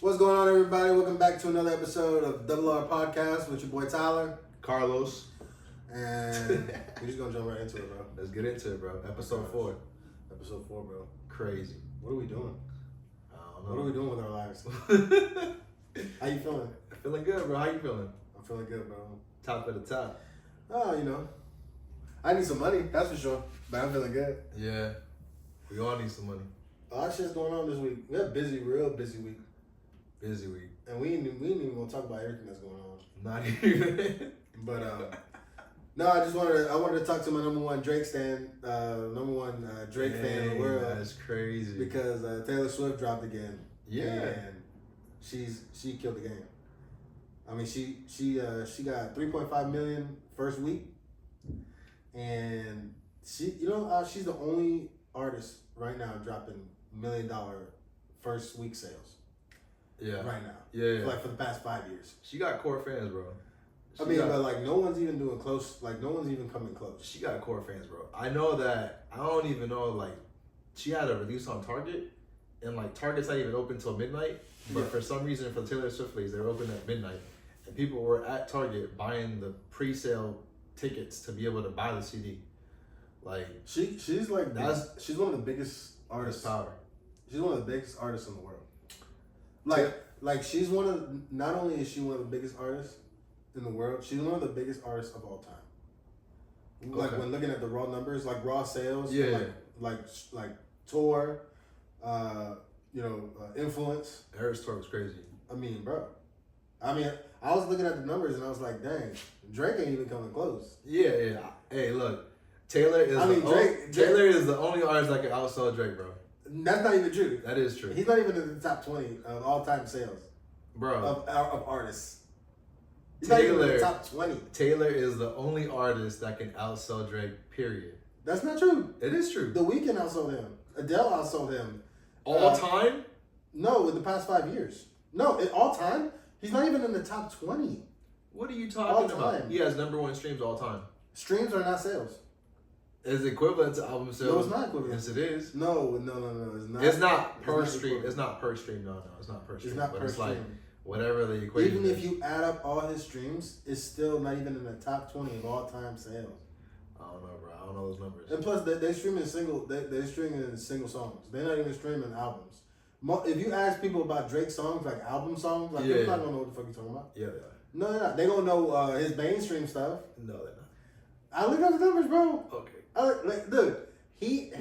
What's going on, everybody? Welcome back to another episode of Double R Podcast with your boy Tyler. Carlos. And we're just going to jump right into it, bro. Let's get into it, bro. Episode 4. Episode 4, bro. Crazy. What are we doing? I don't know. What are we doing with our lives? How you feeling? Feeling good, bro. How you feeling? I'm feeling good, bro. Top of the top. Oh, you know. I need some money, that's for sure. But I'm feeling good. Yeah. We all need some money. A lot of shit's going on this week. We had real busy week. Busy week. And we ain't even going to talk about everything that's going on. Not even. But, no, I wanted to talk to my number one Drake fan in the world. That's crazy. Because Taylor Swift dropped again. Yeah. And she killed the game. I mean, she got 3.5 million first week, and she's the only artist right now dropping $1 million first week sales. Yeah. Right now. Yeah. Like for the past 5 years. She got core fans, bro. But like no one's even doing close. Like no one's even coming close. She got core fans, bro. I know that. I don't even know. Like, she had a release on Target, and like Target's not even open till midnight. But for some reason, for Taylor Swift release, they're open at midnight, and people were at Target buying the pre-sale tickets to be able to buy the CD. Like she's she's one of the biggest artists. Power. She's one of the biggest artists in the world. Like she's not only is she one of the biggest artists in the world, she's one of the biggest artists of all time. Like when looking at the raw numbers, like raw sales, like tour, influence. Harris tour was crazy. I mean, bro. I was looking at the numbers and I was like, dang, Drake ain't even coming close. Yeah. Hey, look, Taylor is Taylor is the only artist that can outsell Drake, bro. That's not even true. That is true. He's not even in the top 20 of all-time sales, bro, of artists. He's not even in the top 20. Taylor is the only artist that can outsell Drake, period. That's not true. It is true. The Weeknd outsold him. Adele outsold him. All time? No, in the past 5 years. No, all time? He's not even in the top 20. What are you talking about? He has #1 streams all time. Streams are not sales. Is equivalent to album sales? No, it's not equivalent. Yes, it is. No, it's not. It's not per stream. It's not per stream. No, it's not per stream. It's not per stream. Like whatever the equation even if you add up all his streams, it's still not even in the top 20 of all-time sales. I don't know, bro. I don't know those numbers. And plus, they streaming single songs. They're not even streaming albums. If you ask people about Drake songs, like album songs, like people not gonna know what the fuck you're talking about. Yeah, they are. No, they're not. They gonna know his mainstream stuff. No, they're not. I look up the numbers, bro. Okay. Look, he's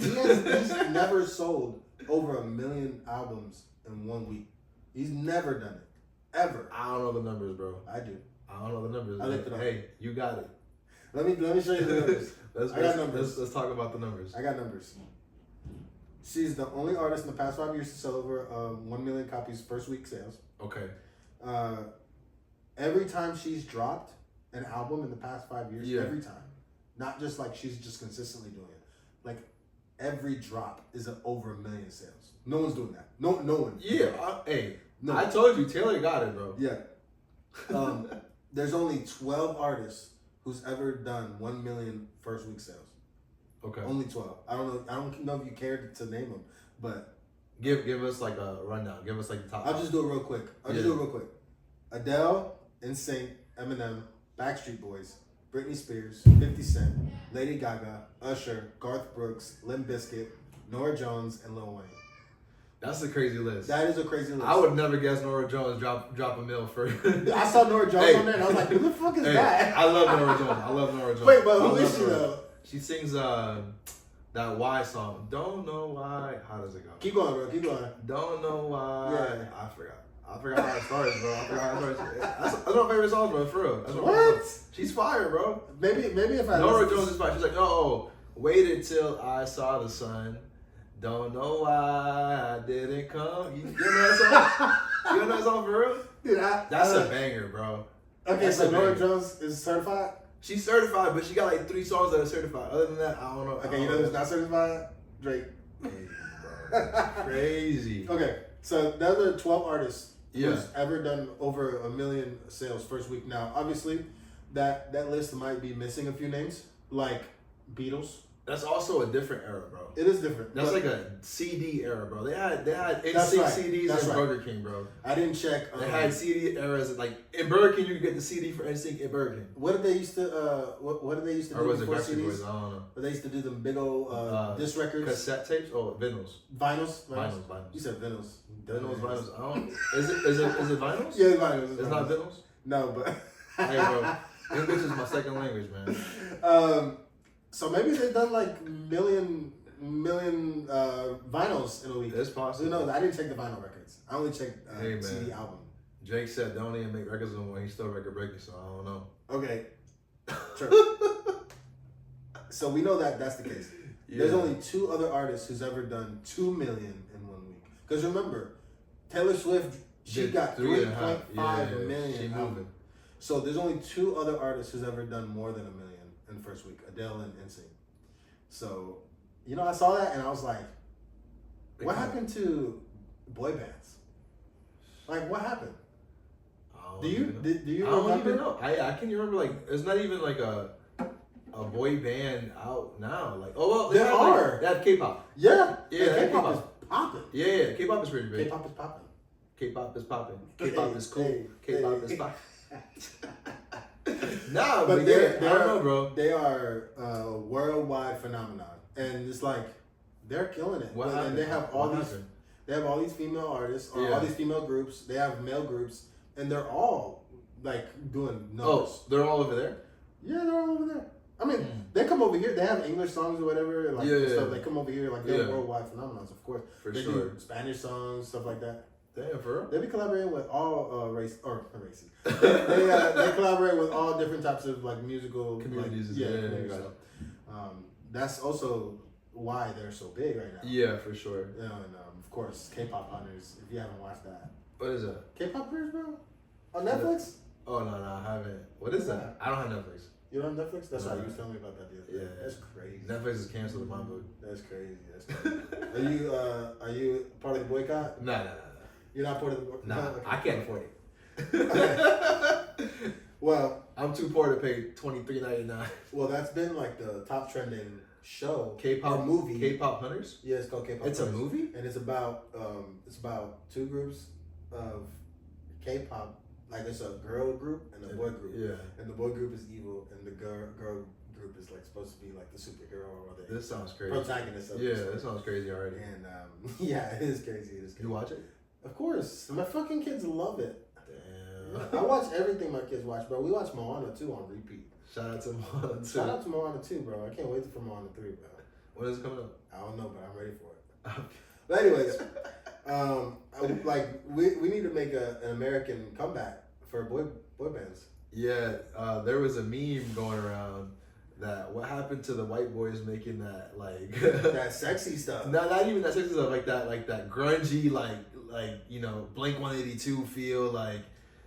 never sold over 1 million albums in 1 week. He's never done it. Ever. I don't know the numbers, bro. I do. I don't know the numbers. I looked it up. Hey, you got it. Let me show you the numbers. I got numbers. Let's talk about the numbers. I got numbers. She's the only artist in the past 5 years to sell over 1 million copies first week sales. Okay. Every time she's dropped an album in the past 5 years, every time. Not just like she's just consistently doing it. Like every drop is over 1 million sales. No one's doing that. No one. Yeah. I told you, Taylor got it, bro. Yeah. There's only 12 artists who's ever done 1 million first week sales. Okay. Only 12. I don't know if you cared to name them, but give us like a rundown. Give us like the top. I'll just do it real quick. Adele, NSYNC, Eminem, Backstreet Boys, Britney Spears, 50 Cent, Lady Gaga, Usher, Garth Brooks, Limp Bizkit, Norah Jones, and Lil Wayne. That's a crazy list. That is a crazy list. I would never guess Norah Jones drop $1 million for. I saw Norah Jones on there and I was like, who the fuck is that? I love Norah Jones. Wait, but who is she though? She sings that Why song. Don't know why. How does it go? Keep going, bro. Keep going. Don't know why. Yeah. I forgot how it starts, bro. That's one of my favorite songs, bro. For real. That's what? She's fire, bro. Maybe if I. Norah Jones is fire. She's like, waited till I saw the sun. Don't know why I didn't come. You know that song? You know that song for real? Dude, that's a banger, bro. Okay, so Norah Jones is certified? She's certified, but she got like 3 songs that are certified. Other than that, I don't know. Okay, you know who's not certified? Drake. Crazy. Okay, so the other 12 artists who's ever done over 1 million sales first week. Now, obviously, that list might be missing a few names, like Beatles. That's also a different era, bro. It is different. That's like a CD era, bro. They had NSYNC right. CDs That's in right. Burger King, bro. I didn't check. They had CD eras. Like in Burger King, you could get the CD for NSYNC in Burger King. What did they used to? What did they used to do Or was it before Backstreet CDs? Boys? I don't know. But they used to do them big old disc records, Cassette tapes? Oh, vinyls. vinyls. Vinyls. You said vinyls. Vinyls. I don't. Is it vinyls? Yeah, vinyls. It's not vinyls. No, but Hey, bro. English is my second language, man. So maybe they've done like million vinyls in a week. It's possible. Who knows? I didn't check the vinyl records. I only checked CD album. Jake said they don't even make records anymore. He's still record breaking, so I don't know. Okay, sure. So we know that that's the case. Yeah. There's only 2 other artists who's ever done 2 million in 1 week. Because remember, Taylor Swift, she got 3.5 million. She moving. So there's only 2 other artists who's ever done more than 1 million in the first week, Adele and NSYNC. So, I saw that and I was like, what happened to boy bands? Like, what happened? Do you remember? I don't even know. I can remember, like, it's not even like a boy band out now. Like, there are. Like, they have K-pop. Yeah. Yeah, K-pop is popping. Yeah, K-pop is pretty big. K-pop is popping. K-pop is popping. K-pop is cool. Hey, K-pop is popping. Nah, but I don't know, bro. They are a worldwide phenomenon, and it's like they're killing it. What happened? And they have all these female artists or all these female groups. They have male groups, and they're all like doing numbers. Oh, they're all over there. Yeah, they're all over there. I mean, they come over here. They have English songs or whatever, like stuff. They come over here, like they're worldwide phenomenons, of course. They do Spanish songs, stuff like that. Damn, for real? They be collaborating with all races. They collaborate with all different types of like musical communities. Communities. So, that's also why they're so big right now. Yeah, for sure. And of course, K-pop Hunters. If you haven't watched that, what is that? K-pop Hunters, bro, on Netflix. Oh no, I haven't. What is that? I don't have Netflix. You don't have Netflix? That's right. You was telling me about that the other day. Yeah, that's crazy. Netflix is canceled in my book. That's crazy. Are you part of the boycott? No. You're not part of the boycott? No, okay. I can't afford it. Okay. Well, I'm too poor to pay $23.99. Well, that's been like the top trending show. K-pop movie. K-pop Hunters? Yeah, it's called K-pop It's Hunters. A movie? And it's about 2 groups of K-pop. Like it's a girl group and a boy group. Yeah. And the boy group is evil, and the girl group is like supposed to be like the superhero or the this sounds crazy. Protagonist of yeah, this sounds crazy already. And yeah, it is crazy. It is crazy. You watch it? Of course. My fucking kids love it. Damn. I watch everything my kids watch, bro. We watch Moana 2 on repeat. Shout out to Moana 2. Shout out to Moana 2, bro. I can't wait for Moana 3, bro. When is it coming up? I don't know, but I'm ready for it. But anyways, like we need to make an American comeback for boy bands. Yeah, there was a meme going around that what happened to the white boys making that like that sexy stuff. Not even that sexy stuff, like that grungy like Blink 182 feel like.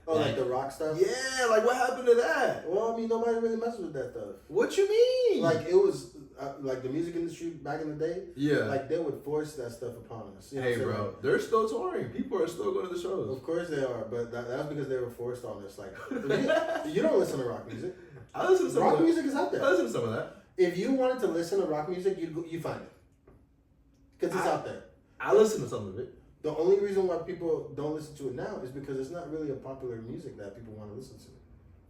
Oh, like the rock stuff? Yeah, like what happened to that? Well, I mean, nobody really messes with that stuff. What you mean? Like it was like the music industry back in the day. Yeah. Like they would force that stuff upon us. You know hey, bro, like, they're still touring. People are still going to the shows. Of course they are, but that's because they were forced on us. Like you don't listen to rock music. I listen to some rock of that. music is out there. I listen to some of that. If you wanted to listen to rock music, you find it because it's out there. I listen to some of it. The only reason why people don't listen to it now is because it's not really a popular music that people want to listen to.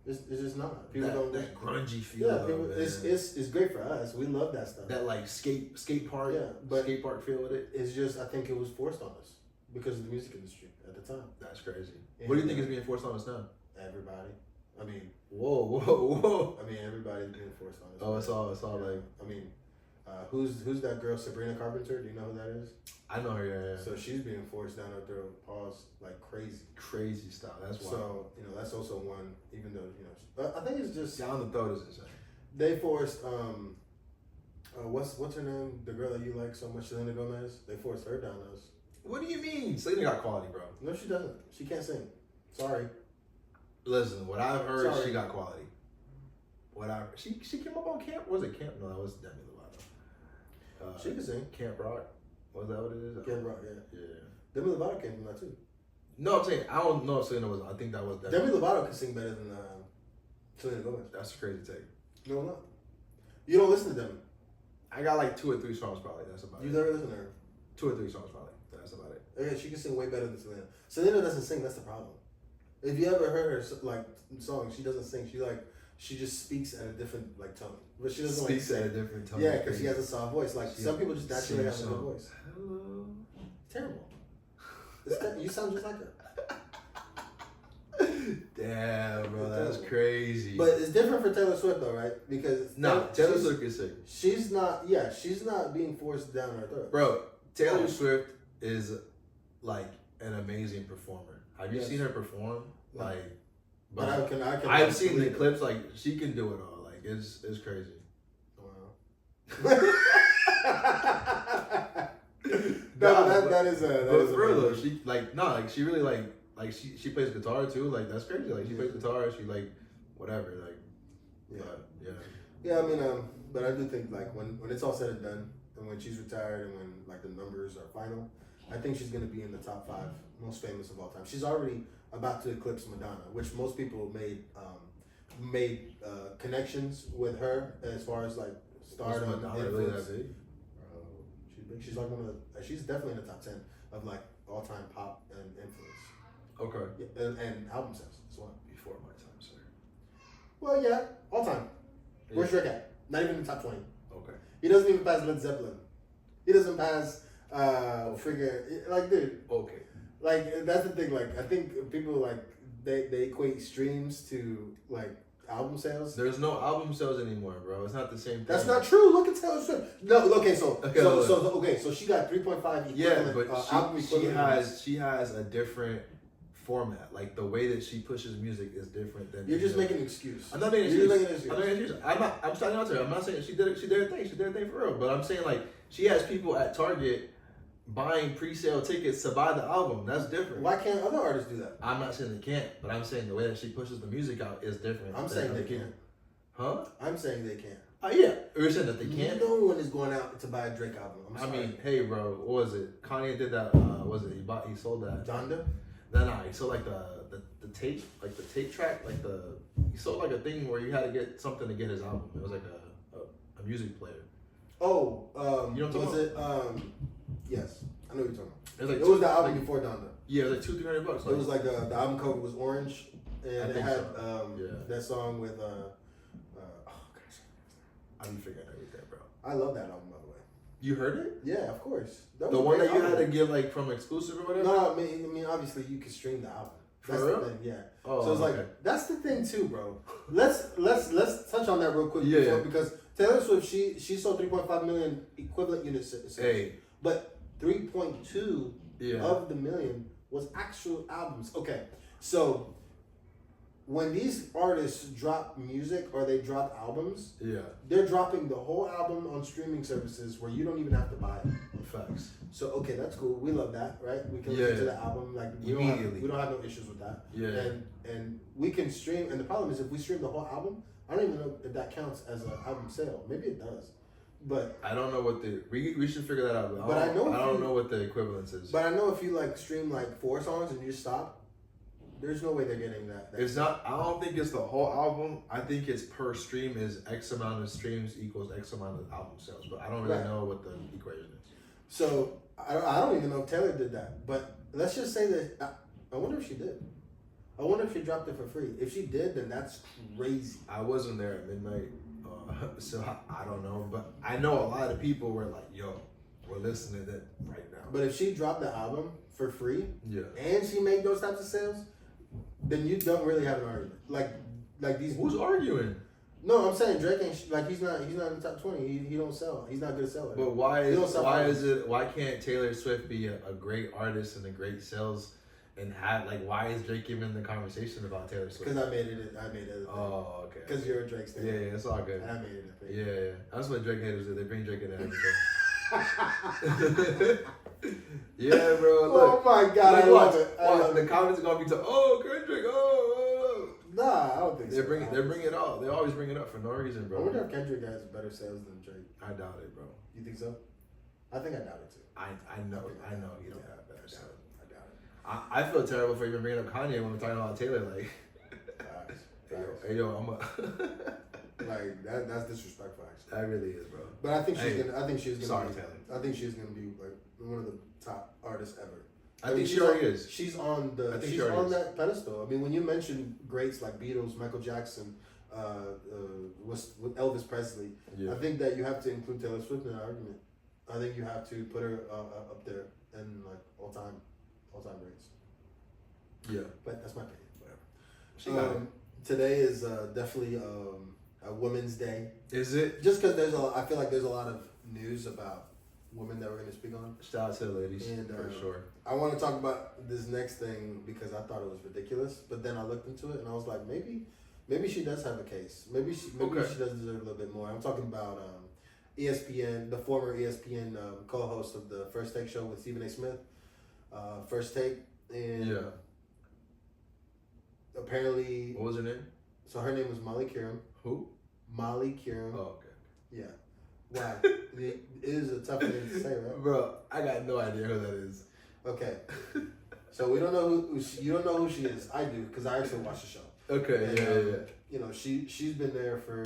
It's just not. People don't that grungy feel. Yeah, people, it's great for us. We love that stuff. That like skate park. Yeah, but skate park feel with it. It's just I think it was forced on us because of the music industry at the time. That's crazy. And what do you think is being forced on us now? Everybody. I mean. Whoa. I mean, everybody's being forced on us. Oh, it's all like. I mean. Who's that girl, Sabrina Carpenter? Do you know who that is? I know her, yeah. So she's being forced down her throat, paws like crazy. Crazy style, that's why. So, that's also one, even though, I think it's just... Down the throat is insane. They forced, what's her name? The girl that you like so much, Selena Gomez? They forced her down us. What do you mean? Selena got quality, bro. No, she doesn't. She can't sing. Sorry. Listen, what I've heard, she got quality. She came up on Camp, was it Camp? No, that was Demi Lovato. She can sing. Camp Rock. Was that what it is? Camp Rock, yeah. Yeah. Demi Lovato came from that too. No, I'm saying, I don't know if Selena was, I think that was Demi Lovato can sing better than Selena Gomez. That's a crazy take. No, not. You don't listen to Demi. I got like 2 or 3 songs probably. That's about You've it. never listened to her? 2 or 3 songs probably. That's about it. Yeah, she can sing way better than Selena. Selena doesn't sing. That's the problem. If you ever heard her like songs, she doesn't sing. She just speaks at a different like tone. But she doesn't speaks like at a different tone. Yeah, because she has a soft voice. Like some people just naturally have a good voice. Hello. Terrible. You sound just like her. Damn, bro, that's crazy. But it's different for Taylor Swift though, right? Because Taylor Swift is sick. She's not being forced down our throat. Bro, Taylor Swift is like an amazing performer. Have you seen her perform? No. Like, but I've seen the clips. Like, she can do it all. Like, it's crazy. Wow. that is real. She she really she plays guitar too. Like, that's crazy. Like, she plays guitar. She like whatever. Like, yeah. I mean, but I do think like when it's all said and done, and when she's retired, and when like the numbers are final, I think she's gonna be in the top 5 most famous of all time. She's already about to eclipse Madonna, which most people made connections with her as far as like stardom. Madonna really that big? She's big. She's like she's definitely in the top 10 of like all time pop and influence. Okay. Yeah, and album sales as well. Before my time, sir. Well, yeah, all time. Yeah. Where's Drake at? Not even in the top 20. Okay. He doesn't even pass Led Zeppelin. He doesn't pass dude. Okay. Like that's the thing. Like I think people like they equate streams to like album sales. There's no album sales anymore, bro. It's not the same thing. That's not true. Look at Taylor Swift. No, okay, so she got 3.5 equivalent. Yeah, but album equivalent. she has a different format. Like the way that she pushes music is different than. You're just making an excuse. I'm not making an excuse. I'm starting out to her. I'm not saying she did her thing. She did her thing for real. But I'm saying like she has people at Target buying pre-sale tickets to buy the album. That's different. Why can't other artists do that? I'm not saying they can't, but I'm saying the way that she pushes the music out is different. I'm saying they can't. Huh? I'm saying they can't. Yeah. You're saying that they can't? No one is going out to buy a Drake album. I mean, hey, bro, what was it? Kanye did that. He sold that. Donda? No, he sold like the tape, like the tape track, he sold like a thing where you had to get something to get his album. It was like a music player. Oh, you know what I'm talking about? Yes, I know what you're talking about. It was the album before Donda. Yeah, it was like $200-300. Like, it was like the album cover was orange, and it had that song with oh gosh, I be figuring everything, bro. I love that album, by the way. You heard it? Yeah, of course. The one that you had to get like from exclusive or whatever. No, I mean, obviously you could stream the album. That's the thing, yeah. Oh, so it's like that's the thing too, bro. Let's touch on that real quick because Taylor Swift she sold 3.5 million equivalent units. Hey, but 3.2 of the million was actual albums. Okay, so when these artists drop music or they drop albums, they're dropping the whole album on streaming services where you don't even have to buy it. Facts. So okay, that's cool. We love that, right? We can listen to the album like immediately. We don't have no issues with that. Yeah. And we can stream. And the problem is if we stream the whole album, I don't even know if that counts as an album sale. Maybe it does, but I don't know what we should figure that out. But I don't know what the equivalence is. But I know if you like stream like 4 songs and you just stop, there's no way they're getting that. It's not. I don't think it's the whole album. I think it's per stream is X amount of streams equals X amount of album sales. But I don't really know what the equation is. So I don't even know if Taylor did that. But let's just say that I wonder if she did. I wonder if she dropped it for free. If she did, then that's crazy. I wasn't there at midnight, so I don't know. But I know a lot of people were like, "Yo, we're listening to that right now." But if she dropped the album for free, and she made those types of sales, then you don't really have an argument. Like these. Who's arguing? No, I'm saying Drake ain't he's not in the top 20. He don't sell. He's not a good seller. But why can't Taylor Swift be a great artist and a great sales and have why is Drake even in the conversation about Taylor Swift? Because I made it a thing. Oh, okay. Because you're a Drake stan. Yeah, it's all good. I made it a thing. Yeah. That's what Drake haters do. They bring Drake into everything. Yeah, bro. Look. Oh my God, I love it. The comments are gonna be Kendrick. Nah, I don't think so. They bring it up. They always bring it up for no reason, bro. I wonder if Kendrick has better sales than Drake. I doubt it, bro. You think so? I think I doubt it too. I know he don't have better sales. I doubt it. I feel terrible for even bringing up Kanye when we're talking about Taylor. Like, hey yo, I'm a. Like that's disrespectful, actually. That really is, bro. But I think she's Sorry, gonna. Taylor. I think she's gonna be like one of the top artists ever. I think she already is. She's on the. She's on that pedestal. I mean, when you mention greats like Beatles, Michael Jackson, with Elvis Presley, I think that you have to include Taylor Swift in that argument. I think you have to put her up there and like all time greats. Yeah, but that's my opinion. Whatever. Today is definitely a Women's Day. Is it? Just because I feel like there's a lot of news about women that we're going to speak on. Shout out to the ladies, and, for sure. I want to talk about this next thing because I thought it was ridiculous, but then I looked into it and I was like, maybe she does have a case. Maybe she does deserve a little bit more. I'm talking about ESPN, the former ESPN co-host of the First Take show with Stephen A. Smith, First Take, and apparently, what was her name? So her name was Molly Qerim. Who? Molly Qerim. Oh, okay. Yeah. Why? It is a tough name to say, right? Bro, I got no idea who that is. Okay. So we don't know you don't know who she is. I do because I actually watched the show. Okay. And, yeah. You know, she's been there for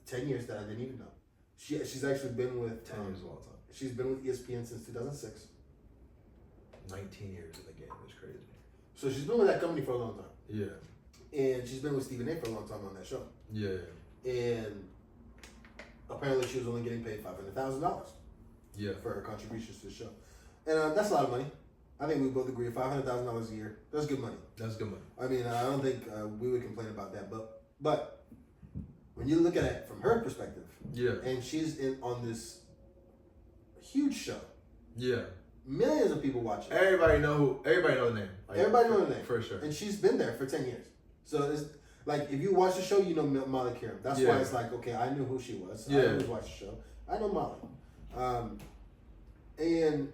10 years that I didn't even know. She's actually been with 10 years is a long time. She's been with ESPN since 2006. 19 years in the game. That's crazy. So she's been with that company for a long time. Yeah. And she's been with Stephen A. for a long time on that show. Yeah. And apparently she was only getting paid $500,000. Yeah. For her contributions to the show. And that's a lot of money. I think we both agree $500,000 a year. That's good money. That's good money. I mean, I don't think we would complain about that. But when you look at it from her perspective, and she's on this huge show. Yeah. Millions of people watching. Everybody know the name. Like, everybody know the name. For sure. And she's been there for 10 years. So it's like, if you watch the show, you know Molly Qerim. That's why it's like, okay, I knew who she was. I always watched the show. I know Molly. And,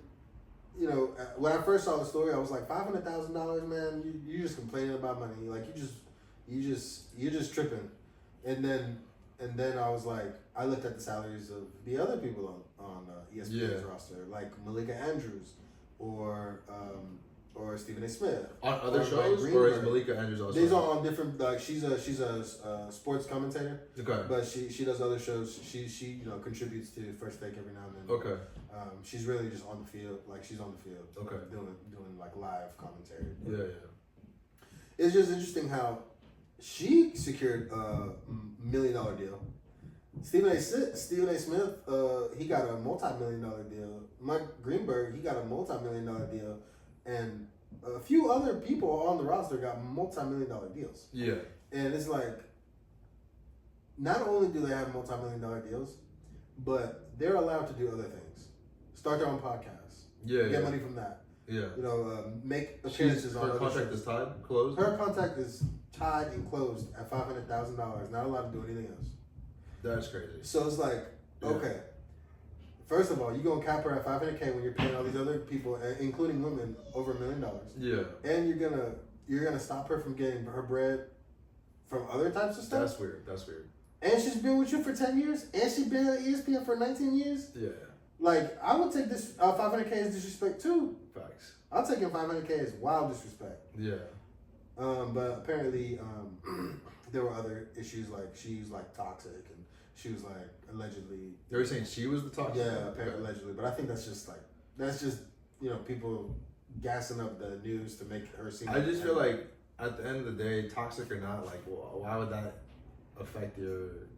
you know, when I first saw the story, I was like, $500,000, man, you just complaining about money. Like, you're just tripping. And then I was like, I looked at the salaries of the other people on ESPN's roster, like Malika Andrews or Stephen A. Smith. On other shows, or is Malika Andrews also? These are on different. Like she's a sports commentator. Okay. But she does other shows. She contributes to First Take every now and then. Okay. She's really just on the field. Like she's on the field. Okay. Doing like live commentary. Yeah. It's just interesting how she secured a $1 million deal. Stephen A. Smith, he got a multi-million-dollar deal. Mike Greenberg, he got a multi-million-dollar deal. And a few other people on the roster got multi-million-dollar deals. Yeah. And it's like, not only do they have multi-million-dollar deals, but they're allowed to do other things. Start their own podcasts. Get money from that. Yeah. You know, make appearances on other shows. Her contract is closed? Her contract is tied and closed at $500,000. Not allowed to do anything else. That's crazy. So it's like, okay. First of all, you're going to cap her at $500K when you're paying all these other people, including women, over $1 million. Yeah. And you're gonna stop her from getting her bread from other types of stuff? That's weird. And she's been with you for 10 years? And she's been at ESPN for 19 years? Yeah. Like, I would take this $500K as disrespect too. Facts. I'll take him $500K as wild disrespect. Yeah. But apparently, there were other issues, like she was like toxic and she was like allegedly. They were saying she was the toxic? Yeah, apparently, allegedly. But I think that's just people gassing up the news to make her seem. I just feel like at the end of the day, toxic or not, like, well, why would that affect your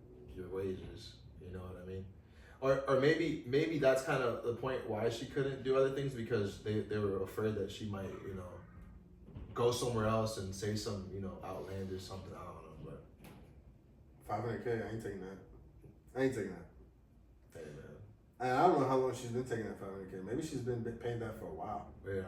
wages? You know what I mean? Or maybe that's kind of the point why she couldn't do other things, because they were afraid that she might, go somewhere else and say some, outlandish something. I don't know, but $500K, I ain't taking that. Hey, man. And I don't know how long she's been taking that $500K. Maybe she's been paying that for a while. Yeah.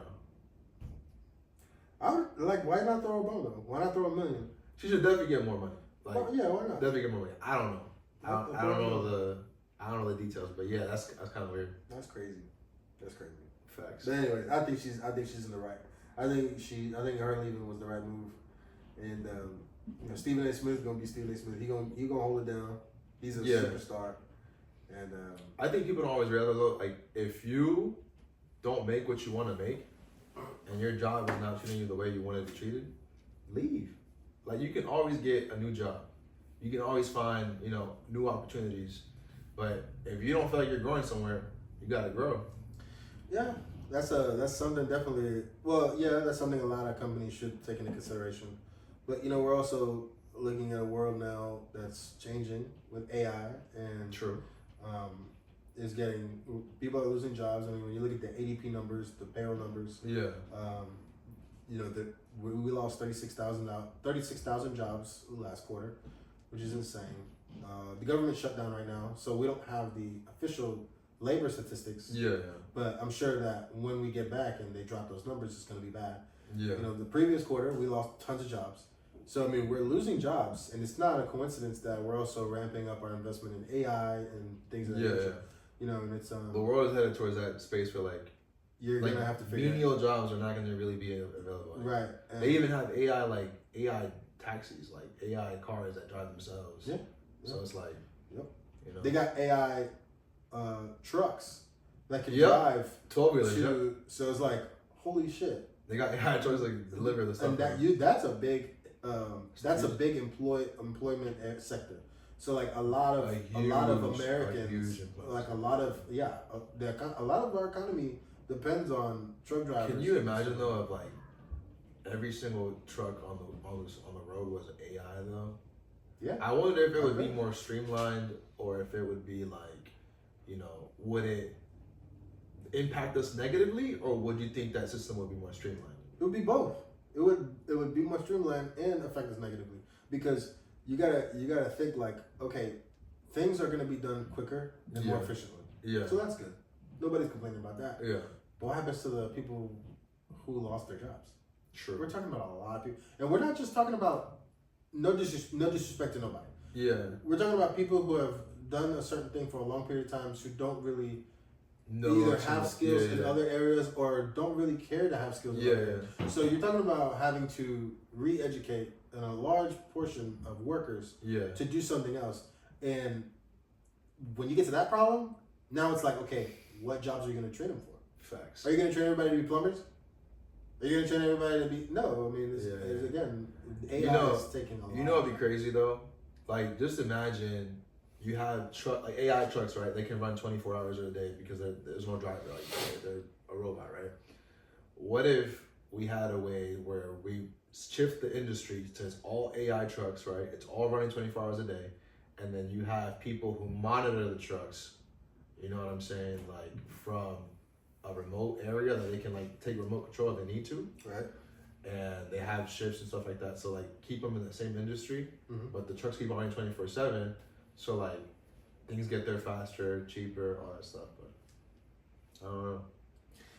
I would, like, why not throw a bone though? Why not throw $1 million? She should definitely get more money. Like, well, yeah, why not? Definitely get more money. I don't know. I don't know the details, but yeah, that's kind of weird. That's crazy. Facts. But anyways, I think she's in the right. I think her leaving was the right move. And Stephen A. Smith is gonna be Stephen A. Smith. He gonna hold it down. He's a superstar. And I think people don't always realize, though, like, if you don't make what you want to make, and your job is not treating you the way you want to be treated, leave. Like, you can always get a new job. you can always find, you know, new opportunities. But if you don't feel like you're growing somewhere, you gotta grow. Yeah, that's something definitely. Well, yeah, that's something a lot of companies should take into consideration. But you know, we're also looking at a world now that's changing with AI and True. Is getting people are losing jobs. I mean, when you look at the ADP numbers, the payroll numbers. Yeah. You know that we lost 36,000 jobs last quarter, which is insane. The government shut down right now, so we don't have the official labor statistics. Yeah. But I'm sure that when we get back and they drop those numbers, it's going to be bad. Yeah. You know, the previous quarter we lost tons of jobs. So I mean, we're losing jobs, and it's not a coincidence that we're also ramping up our investment in AI and things of that nature. You know, and it's the world is headed towards that space where like you're gonna have to figure menial jobs are not gonna really be available. Right. And they even have AI taxis, like AI cars that drive themselves. Yeah. So it's like, yep. You know, they got AI trucks that can drive 12-wheelers. Yep. So it's like, holy shit. They got AI trucks that deliver the stuff. And that's a big big employment sector. So like a lot of Americans, like a lot of our economy depends on truck drivers. Can you imagine though if like every single truck on the road was AI though? Yeah. I wonder if it would be more streamlined or if it would be like, you know, would it impact us negatively or would you think that system would be more streamlined? It would be both. It would be more streamlined and affect us negatively because you gotta think like, okay, things are gonna be done quicker and more efficiently. Yeah. So that's good. Nobody's complaining about that. Yeah. But what happens to the people who lost their jobs? True. We're talking about a lot of people, and we're not just talking about no disrespect to nobody. Yeah. We're talking about people who have done a certain thing for a long period of time who don't really either have skills in other areas or don't really care to have skills in other areas. So you're talking about having to re-educate a large portion of workers to do something else. And when you get to that problem, now it's like, okay, what jobs are you going to train them for? Facts. Are you going to train everybody to be plumbers? Are you going to train everybody to be... No, I mean, it's again, AI is taking a lot. You know what'd be crazy, though? Like, just imagine you have AI trucks, right? They can run 24 hours a day because there's no driver. Like, they're a robot, right? What if we had a way where we shift the industry to it's all AI trucks, right? It's all running 24 hours a day. And then you have people who monitor the trucks, you know what I'm saying? Like from a remote area that they can like take remote control if they need to. Right. And they have shifts and stuff like that. So like keep them in the same industry, but the trucks keep running 24/7. So like things get there faster, cheaper, all that stuff. But I don't know.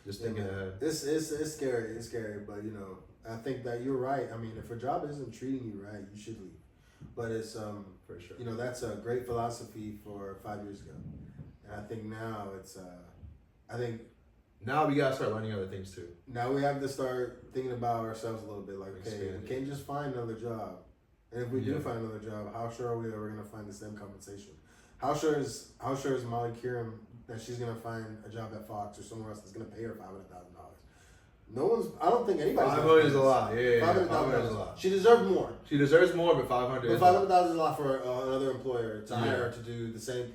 Just thinking ahead. It's scary. It's scary, but you know, I think that you're right. I mean, if a job isn't treating you right, you should leave. But it's for sure. You know, that's a great philosophy for 5 years ago, and I think now it's now we gotta start learning other things too. Now we have to start thinking about ourselves a little bit. Like, okay, we can't just find another job, and if we do find another job, how sure are we that we're gonna find the same compensation? How sure is Molly Qerim that she's gonna find a job at Fox or somewhere else that's gonna pay her $500,000? No one's. I don't think anybody's. $500 is a lot. Yeah, $500,000 is a lot. She deserves more. She deserves more, but $500. But $500,000 is a lot for another employer to hire her to do the same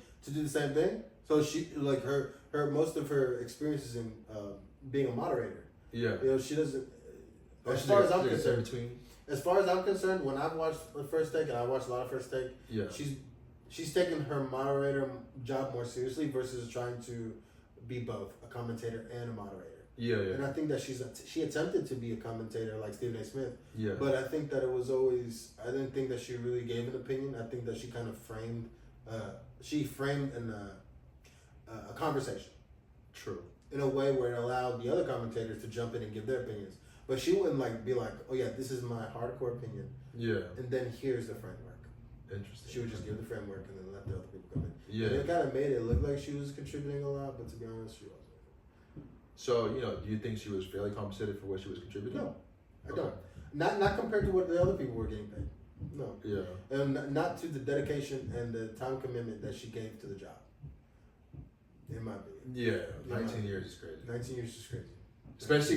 thing. So she like her most of her experiences in being a moderator. Yeah. You know, she doesn't. As far as I'm concerned, when I've watched the First Take, and I watched a lot of First Take, she's taken her moderator job more seriously versus trying to be both a commentator and a moderator. Yeah. And I think that she attempted to be a commentator like Stephen A. Smith. Yeah. But I think that it was always. I didn't think that she really gave an opinion. I think that she kind of framed. She framed a conversation. True. In a way where it allowed the other commentators to jump in and give their opinions. But she wouldn't like be like, oh yeah, this is my hardcore opinion. Yeah. And then here's the framework. Interesting. She would just give the framework and then let the other people come in. Yeah. And it kind of made it look like she was contributing a lot, but to be honest, she wasn't. So, you know, do you think she was fairly compensated for what she was contributing? No, I don't. Not compared to what the other people were getting paid. No. Yeah. And not to the dedication and the time commitment that she gave to the job. In my opinion. Yeah, 19 years is crazy. 19 years is crazy.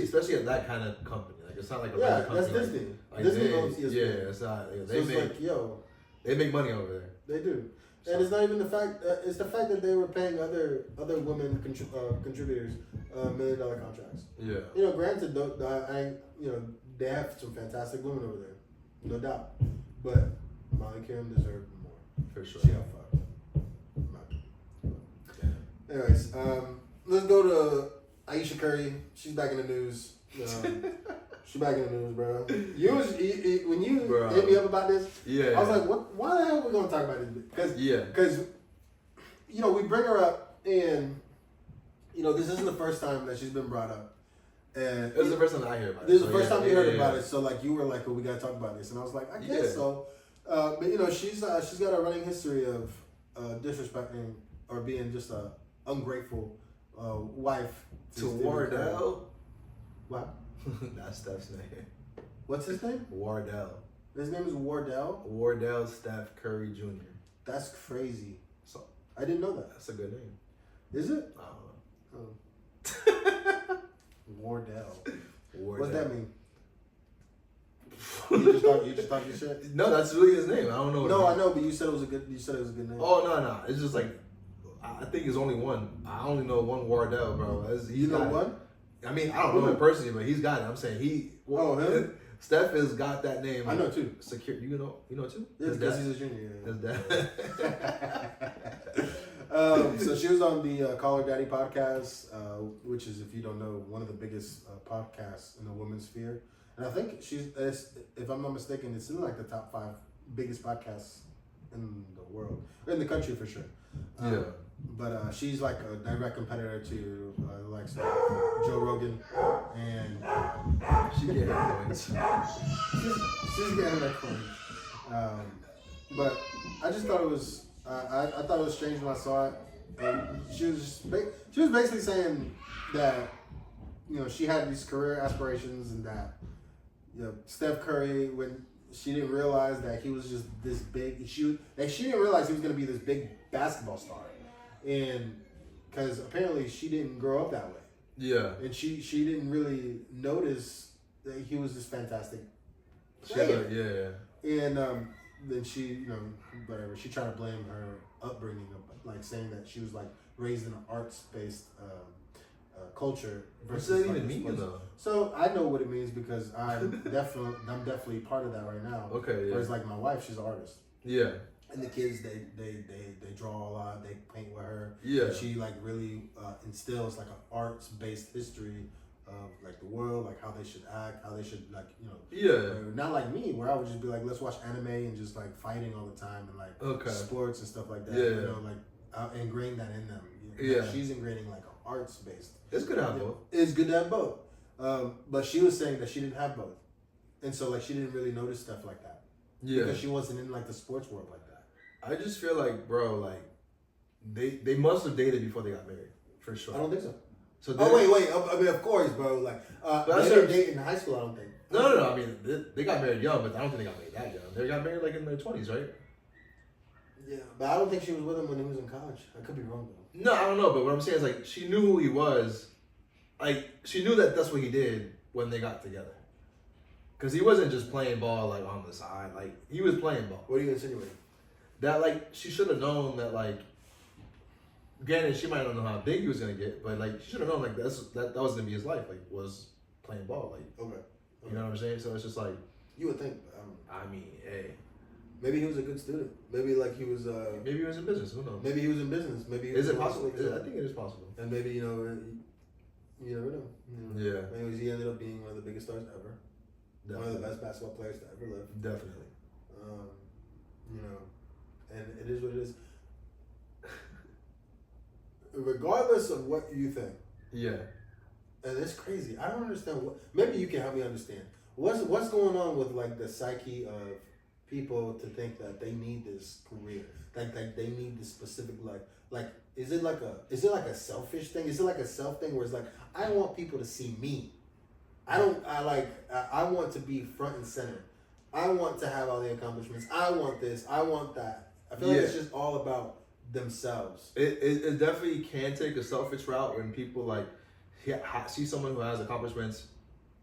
Especially at that kind of company. Like, it's not like a regular company. Yeah, that's Disney. Like Disney owns ESPN. Yeah, it's not. They so it's like, yo, They make money over there. They do. So. And it's not even the fact. It's the fact that they were paying other women contributors $1 million contracts. Yeah. You know, granted, they have some fantastic women over there, no doubt. But Molly Qerim deserved more. For sure. She got fucked. Anyways, let's go to Ayesha Curry. She's back in the news. She's back in the news, bro. When you hit me up about this, I was like, "What? Why the hell are we gonna talk about this?" Because we bring her up, and this isn't the first time that she's been brought up. And it was the first time that I heard about it. This is the first time you heard about it. So like you were like, "Oh, we gotta talk about this," and I was like, "I guess so." But she's got a running history of disrespecting or being just a ungrateful wife to Wardell. What? That's Steph's name. What's his name? Wardell. His name is Wardell? Wardell Steph Curry Jr. That's crazy. So I didn't know that. That's a good name. Is it? I don't know. Oh. Wardell. What's that mean? You just talk your shit? No, that's really his name. I don't know. No, I know, but you said it was a good name. Oh no. It's just like I think it's only one. I only know one Wardell, bro. You know one? I mean, I don't know him personally, but he's got it. I'm saying him? Steph has got that name. I know too. Secure. You know too? Yeah, because he's a junior. His dad. So she was on the Call Her Daddy podcast, which is, if you don't know, one of the biggest podcasts in the women's sphere. And I think if I'm not mistaken, it's in like the top 5 biggest podcasts in the world, in the country for sure. Yeah. But she's like a direct competitor to like Joe Rogan, and she getting her coins. She's getting her coins. But I just thought it was I thought it was strange when I saw it, and she was basically saying that she had these career aspirations, and that Steph Curry, when she didn't realize that he was just this big, she didn't realize he was going to be this big basketball star. And because apparently she didn't grow up that way. Yeah. And she didn't really notice that he was this fantastic player. Yeah. And then she, whatever, she tried to blame her upbringing, like saying that she was like raised in an arts-based culture. What does that even mean though? So I know what it means because I'm definitely part of that right now. Okay. Yeah. Whereas like my wife, she's an artist. Yeah. And the kids, they draw a lot. They paint with her. Yeah. And she like really instills like an arts based history of like the world, like how they should act, how they should Yeah. Not like me, where I would just be like, let's watch anime and just like fighting all the time and like sports and stuff like that. Yeah. Like I'll ingrain that in them. Yeah. She's ingraining like an arts based. It's good to have both. It's good to have both. But she was saying that she didn't have both, and so like she didn't really notice stuff like that. Yeah. Because she wasn't in like the sports world like that. I just feel like, bro, like they must have dated before they got married, for sure. I don't think so. So wait. I mean, of course, bro. Like, they didn't date in high school. I don't think. No. I mean, they got married young, but I don't think they got married that young. They got married like in their 20s, right? Yeah, but I don't think she was with him when he was in college. I could be wrong though. No, I don't know. But what I'm saying is like she knew who he was. Like she knew that that's what he did when they got together. Because he wasn't just playing ball like on the side. Like he was playing ball. What are you insinuating? That like she should have known that like. Granted, she might not know how big he was gonna get, but like she should have known like that was gonna be his life. Like was playing ball. Like okay. You know what I'm saying? So it's just like you would think. I mean, hey. Maybe he was a good student. Maybe like he was. Maybe he was in business. Who knows? Maybe he was in business. Maybe he was is it possible? I think it is possible. And maybe you never know. Yeah. Anyways, he ended up being one of the biggest stars ever. Definitely. One of the best basketball players to ever live. Definitely. And it is what it is. Regardless of what you think. Yeah. And it's crazy. I don't understand what. Maybe you can help me understand. What's going on with like the psyche of people to think that they need this career, like they need this specific like is it like a selfish thing? Is it like a self thing where it's like I want people to see me? I want to be front and center. I want to have all the accomplishments. I want this. I want that. I feel like it's just all about themselves. It definitely can take a selfish route when people like see someone who has accomplishments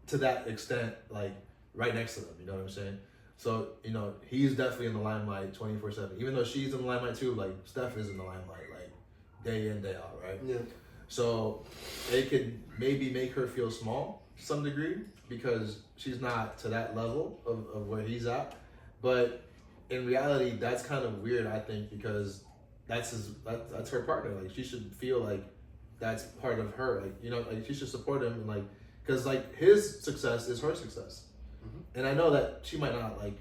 to that extent, like right next to them. You know what I'm saying? So, you know, he's definitely in the limelight 24/7. Even though she's in the limelight too, like, Steph is in the limelight, like, day in, day out, right? Yeah. So, it could maybe make her feel small to some degree because she's not to that level of where he's at. But in reality, that's kind of weird, I think, because that's her partner. Like, she should feel like that's part of her. Like, you know, like, she should support him and, like, because, like, his success is her success. And I know that she might not, like,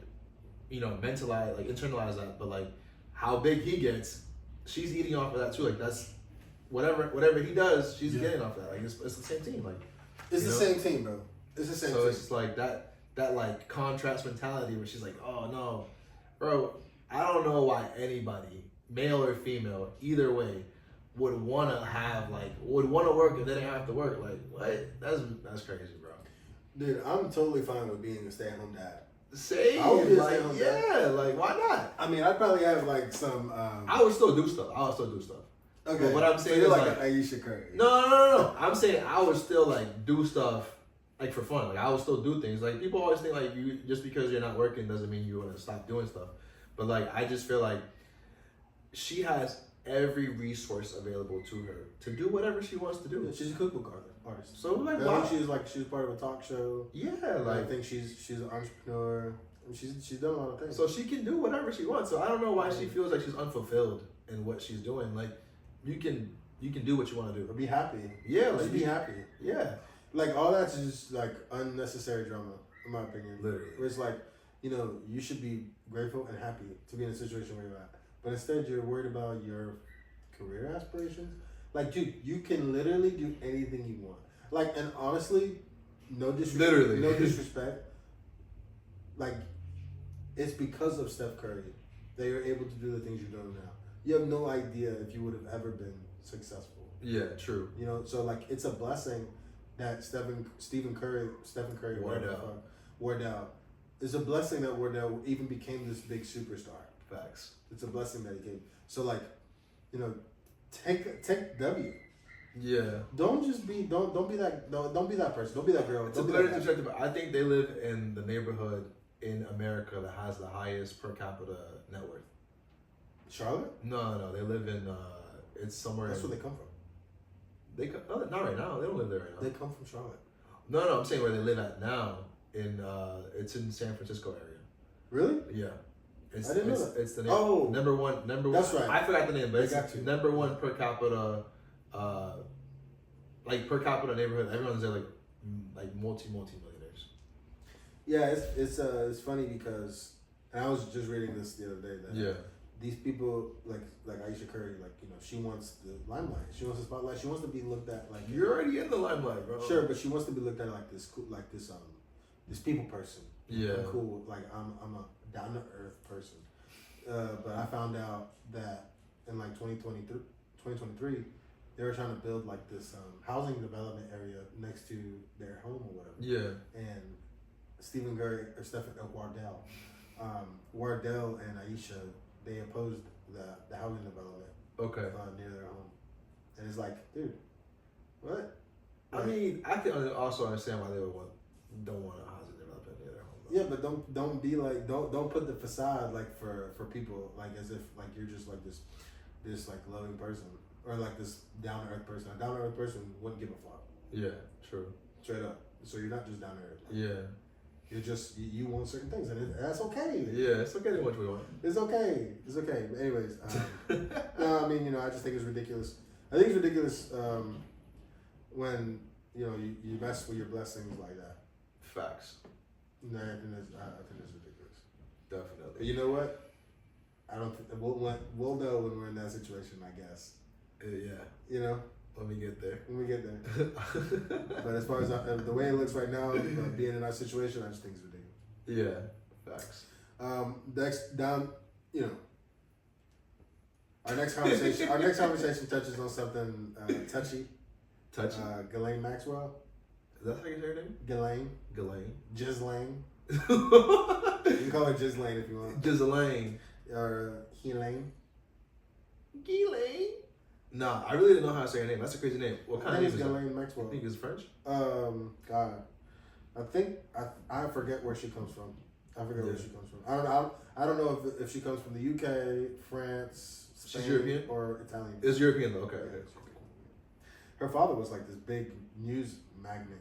you know, internalize that, but, like, how big he gets, she's eating off of that too. Like, that's whatever he does, she's getting off that. Like, it's the same team. Like, it's the same team, bro. It's the same team. So it's just like that like contrast mentality where she's like, oh no, bro, I don't know why anybody, male or female, either way, would want to work if they didn't have to work. Like, what? That's crazy, bro. Dude, I'm totally fine with being a stay-at-home dad. Same. I would be a like, stay-at-home yeah, dad. like, why not? I mean, I'd probably have like some. I would still do stuff. Okay. But what I'm saying so you're is like an Ayesha Curry. No. I'm saying I would still like do stuff like for fun. Like, I would still do things. Like, people always think like you just because you're not working doesn't mean you want to stop doing stuff. But like, I just feel like she has every resource available to her to do whatever she wants to do. Yeah, she's a cookbook artist. So like, I think she was part of a talk show. Yeah, like I think she's an entrepreneur. And she's done a lot of things. So she can do whatever she wants. So I don't know why she feels like she's unfulfilled in what she's doing. Like, you can do what you want to do. Or be happy. Yeah, like just be happy. Yeah. Like, all that's just like unnecessary drama, in my opinion. Literally. Where it's like, you know, you should be grateful and happy to be in a situation where you're at. But instead you're worried about your career aspirations. Like, dude, you can literally do anything you want. Like, and honestly, no disrespect. Like, it's because of Steph Curry that you're able to do the things you're doing now. You have no idea if you would have ever been successful. Yeah, true. You know, so like, it's a blessing that Stephen Curry, Wardell. It's a blessing that Wardell even became this big superstar. Facts. It's a blessing that he came. So like, you know, take W. Yeah. Don't be that person. Don't be that girl. To put it in perspective, I think they live in the neighborhood in America that has the highest per capita net worth. Charlotte? No. They live in it's somewhere. That's where they come from. Not right now. They don't live there right now. They come from Charlotte. No. I'm saying where they live at now. It's in San Francisco area. Really? Yeah. I didn't know that. It's the name. Number one. That's right. I forgot the name, but it's number one per capita. Like per capita neighborhood. Everyone's there like multi-millionaires. Yeah, it's funny because, and I was just reading this the other day that these people like Ayesha Curry, like, you know, she wants the limelight, she wants the spotlight, she wants to be looked at like, you're already in the limelight, bro. Sure, but she wants to be looked at like this cool, like this people person. Yeah, I'm cool. Like, I'm a down to earth person. But I found out that in like 2023, they were trying to build like this housing development area next to their home or whatever. Yeah. And Wardell and Ayesha, they opposed the housing development. Okay. Near their home, and it's like, dude, what? I mean, I can also understand why they don't want a housing development near their home. Yeah, but don't be like, don't put the facade like for people like as if like you're just like this like loving person or like this down to earth person. A down to earth person wouldn't give a fuck. Yeah, true. Straight up. So you're not just down to earth. Like, yeah. You're just you want certain things, and that's okay. Yeah, it's okay to what we want. It's okay. It's okay. But anyways, no, I mean, you know, I just think it's ridiculous. I think it's ridiculous when, you know, you mess with your blessings like that. Facts. No, I think that's ridiculous. Definitely. You know what? I don't think we'll know when we're in that situation, I guess. Yeah. You know. When we get there. But as far as the way it looks right now, being in our situation, I just think it's ridiculous. Yeah, facts. Next down, you know, our next conversation touches on something touchy. Ghislaine Maxwell. Is that how you say her name? Ghislaine. Ghislaine. You can call her Ghislaine if you want. Ghislaine. Or Ghislaine. Nah, I really didn't know how to say her name. That's a crazy name. What kind of name is Ghislaine Maxwell. I think it's French. God, I think I forget where she comes from. I forget where she comes from. I don't know if she comes from the UK, France, Spain, she's European or Italian. It's European though. Okay. Her father was like this big news magnate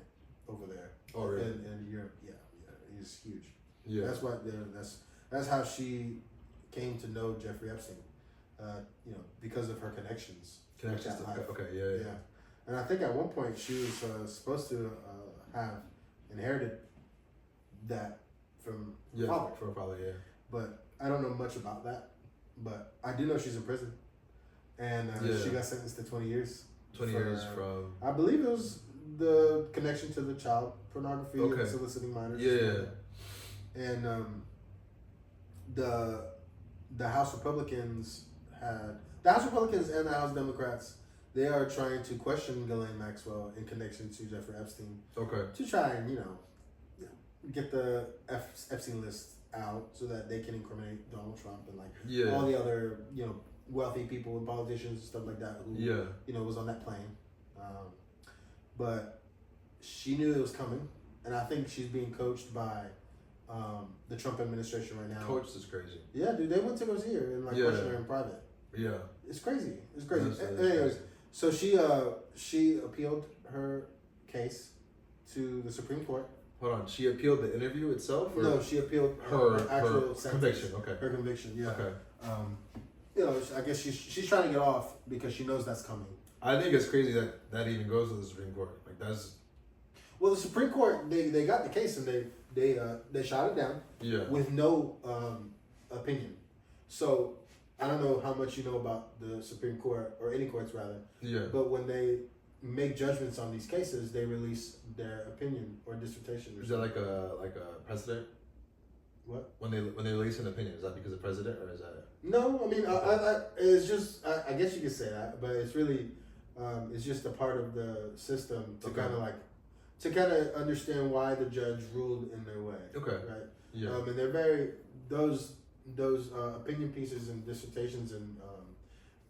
over there. Oh, really? In Europe, yeah, he's huge. Yeah. That's how she came to know Jeffrey Epstein. Because of her connections. Okay. Yeah. And I think at one point she was supposed to have inherited that from her father. From her father, yeah. But I don't know much about that. But I do know she's in prison, and she got sentenced to 20 years. 20 years from. I believe it was the connection to the child pornography and soliciting minors. Yeah. And the House Republicans and the House Democrats, they are trying to question Ghislaine Maxwell in connection to Jeffrey Epstein. Okay. To try and get the Epstein list out so that they can incriminate Donald Trump and all the other wealthy people and politicians and stuff like that who was on that plane. But she knew it was coming, and I think she's being coached by the Trump administration right now. Coached is crazy. Yeah, dude, they went to go see her and question her in private. Yeah, it's crazy. Anyways, so she appealed her case to the Supreme Court. Hold on, she appealed the interview itself? Or? No, she appealed her actual conviction. Okay, her conviction. Yeah. Okay. I guess she's trying to get off because she knows that's coming. I think it's crazy that even goes to the Supreme Court. Like that's. Well, the Supreme Court they got the case and they shot it down. Yeah. With no opinion. So I don't know how much you know about the Supreme Court or any courts rather. Yeah. But when they make judgments on these cases, they release their opinion or dissertation. Or is that like a precedent? What? When they release an opinion, is that because of president or is that? No, I mean, it's just I guess you could say that, but it's really it's just a part of the system to kind of understand why the judge ruled in their way. Okay. Right. Yeah. And they're those opinion pieces and dissertations and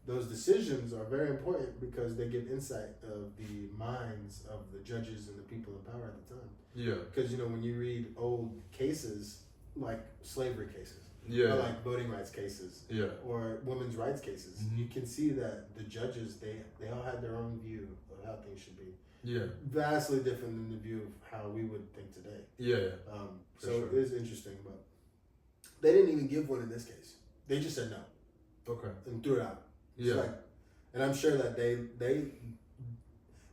those decisions are very important because they give insight of the minds of the judges and the people in power at the time. Yeah. Because when you read old cases like slavery cases, or like voting rights cases, or women's rights cases, you can see that the judges they all had their own view of how things should be. Yeah. Vastly different than the view of how we would think today. Yeah. It is interesting, but they didn't even give one in this case. They just said no. Okay. And threw it out. Yeah. And I'm sure that they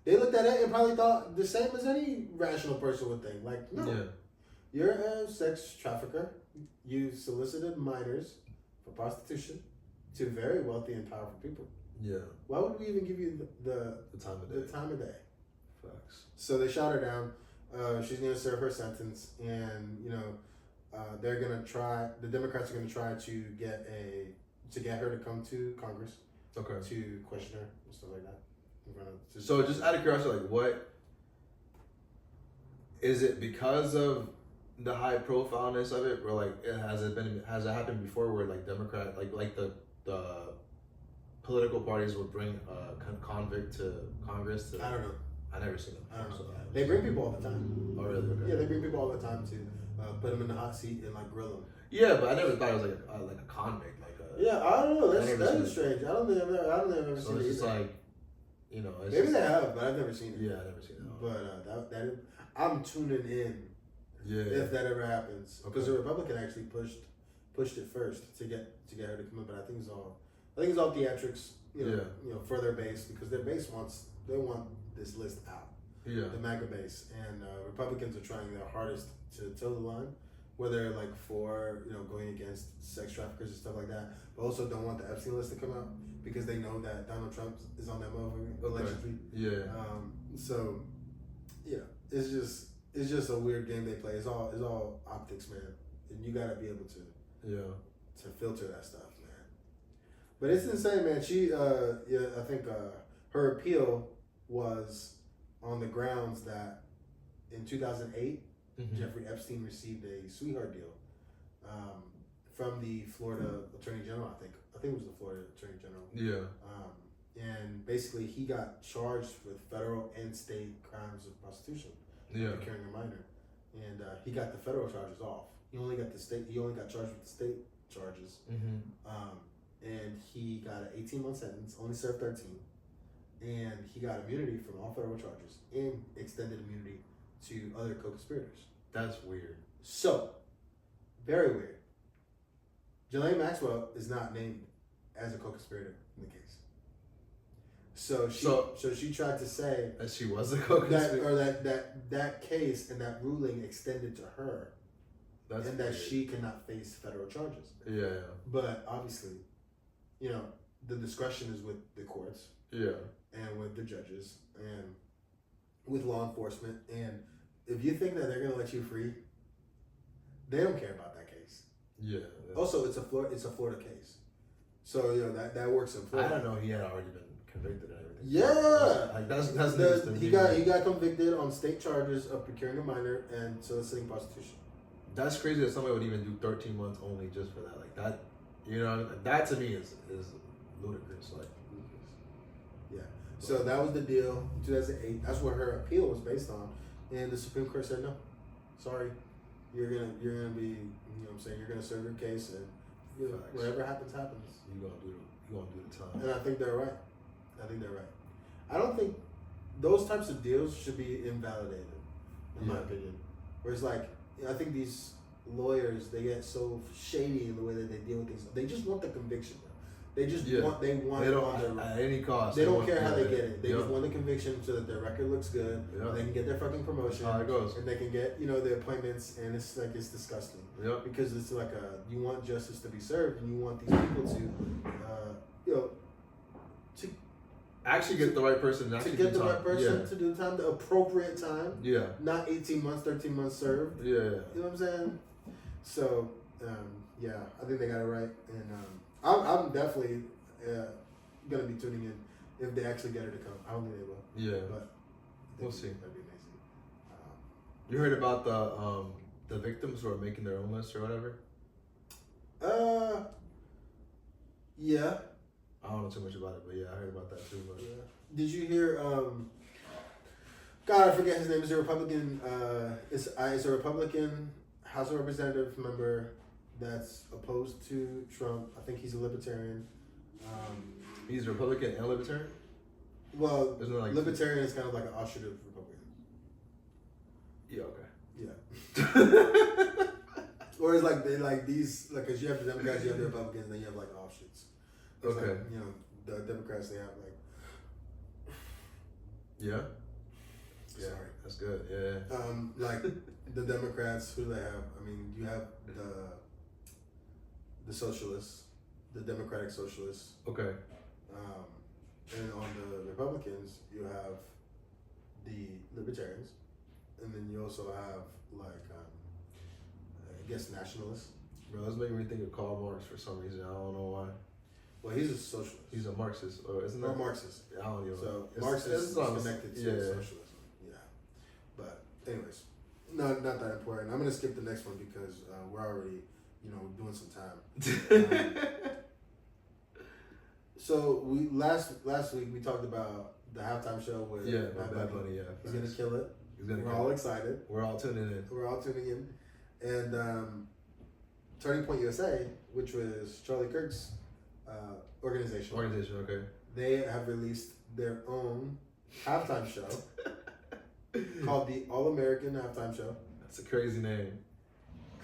looked at it and probably thought the same as any rational person would think. Like, no. Yeah. You're a sex trafficker. You solicited minors for prostitution to very wealthy and powerful people. Yeah. Why would we even give you the time of day? The time of day. Facts. So they shot her down. She's gonna serve her sentence, and they're gonna try. The Democrats are gonna try to get her to come to Congress. Okay. To question her and stuff like that. So just out of curiosity, like what is it because of the high profileness of it, or like has it happened before where like Democrat like the political parties would bring a convict to Congress to? I don't know. I never seen them. I don't know. They bring people all the time. Oh really? Okay. Yeah, they bring people all the time to put them in the hot seat and grill them. Yeah, but I never thought it was like a convict. Yeah, I don't know. That is strange. I don't think I've ever so seen it. It's just either. It's maybe they have, but I've never seen it. Yeah, I've never seen it. But I'm tuning in. Yeah. If that ever happens, because the Republican actually pushed it first to get her to come in, but I think it's all theatrics. For their base, because their base want this list out. Yeah. The MAGA base, and Republicans are trying their hardest to toe the line, whether for going against sex traffickers and stuff like that, but also don't want the Epstein list to come out because they know that Donald Trump is on that motherfucker allegedly. Yeah. So it's just a weird game they play. It's all optics, man, and you gotta be able to filter that stuff, man. But it's insane, man. She I think her appeal was on the grounds that in 2008. Jeffrey Epstein received a sweetheart deal from the Florida Attorney General. I think it was the Florida Attorney General. Yeah. And basically, he got charged with federal and state crimes of prostitution. Yeah. Procuring a minor, and he got the federal charges off. He only got charged with the state charges. And he got an 18-month sentence, only served 13. And he got immunity from all federal charges and extended immunity to other co-conspirators. That's weird. So, very weird. Ghislaine Maxwell is not named as a co-conspirator in the case. So she tried to say that she was a co-conspirator, that case and that ruling extended to her, and weird. That she cannot face federal charges. Yeah. But obviously, the discretion is with the courts. Yeah. And with the judges and with law enforcement. And if you think that they're gonna let you free, they don't care about that case. Yeah. Also, it's a Florida case, so that works in Florida. I don't know. He had already been convicted and everything. Yeah. Like that's news to me. He got convicted on state charges of procuring a minor and soliciting prostitution. That's crazy that somebody would even do 13 months only just for that. Like that, that to me is ludicrous. Like. Yeah. So that was the deal in 2008. That's what her appeal was based on. And the Supreme Court said, no, sorry. You're gonna be, you're gonna serve your case, and whatever happens. You're gonna do the time. And I think they're right. I don't think those types of deals should be invalidated, in my opinion. Whereas I think these lawyers, they get so shady in the way that they deal with things. They just want the conviction. They just want they don't at any cost. They don't care how they get it. They just want the conviction so that their record looks good. They can get their fucking promotion. How it goes. And they can get the appointments. And it's disgusting. Yep. Because it's you want justice to be served, and you want these people to actually get the right person. To get the right person to do the time, the appropriate time. Yeah. Not 18 months, 13 months served. Yeah. You know what I'm saying? So I think they got it right, and I'm definitely gonna be tuning in if they actually get her to come. I don't think they will. Yeah, but we'll see. That'd be amazing. You heard about the victims who are making their own list or whatever? Yeah. I don't know too much about it, but yeah, I heard about that too. But did you hear? God, I forget his name. Is a Republican. It's a Republican House of Representative member that's opposed to Trump. I think he's a libertarian. He's a Republican and libertarian? Well, libertarian is kind of like an offshoot of Republican. Yeah, okay. Yeah. Or it's because you have the Democrats, you have the Republicans, and then you have offshoots. It's okay. The Democrats, they have Yeah. Sorry. That's good. Yeah. The Democrats, who do they have? I mean, you have the socialists, the Democratic Socialists. Okay. And on the Republicans, you have the Libertarians, and then you also have I guess nationalists. Bro, that's making me think of Karl Marx for some reason. I don't know why. Well, he's a socialist. He's a Marxist, or isn't that? Or Marxist. I don't know. So Marxist is connected to socialism. Yeah. But anyways, no, not that important. I'm gonna skip the next one because we're already, doing some time. So we last week we talked about the halftime show with Bad Bunny. Yeah, he's gonna kill it. We're all excited. We're all tuning in. And Turning Point USA, which was Charlie Kirk's organization. Okay. They have released their own halftime show called the All American Halftime Show. That's a crazy name.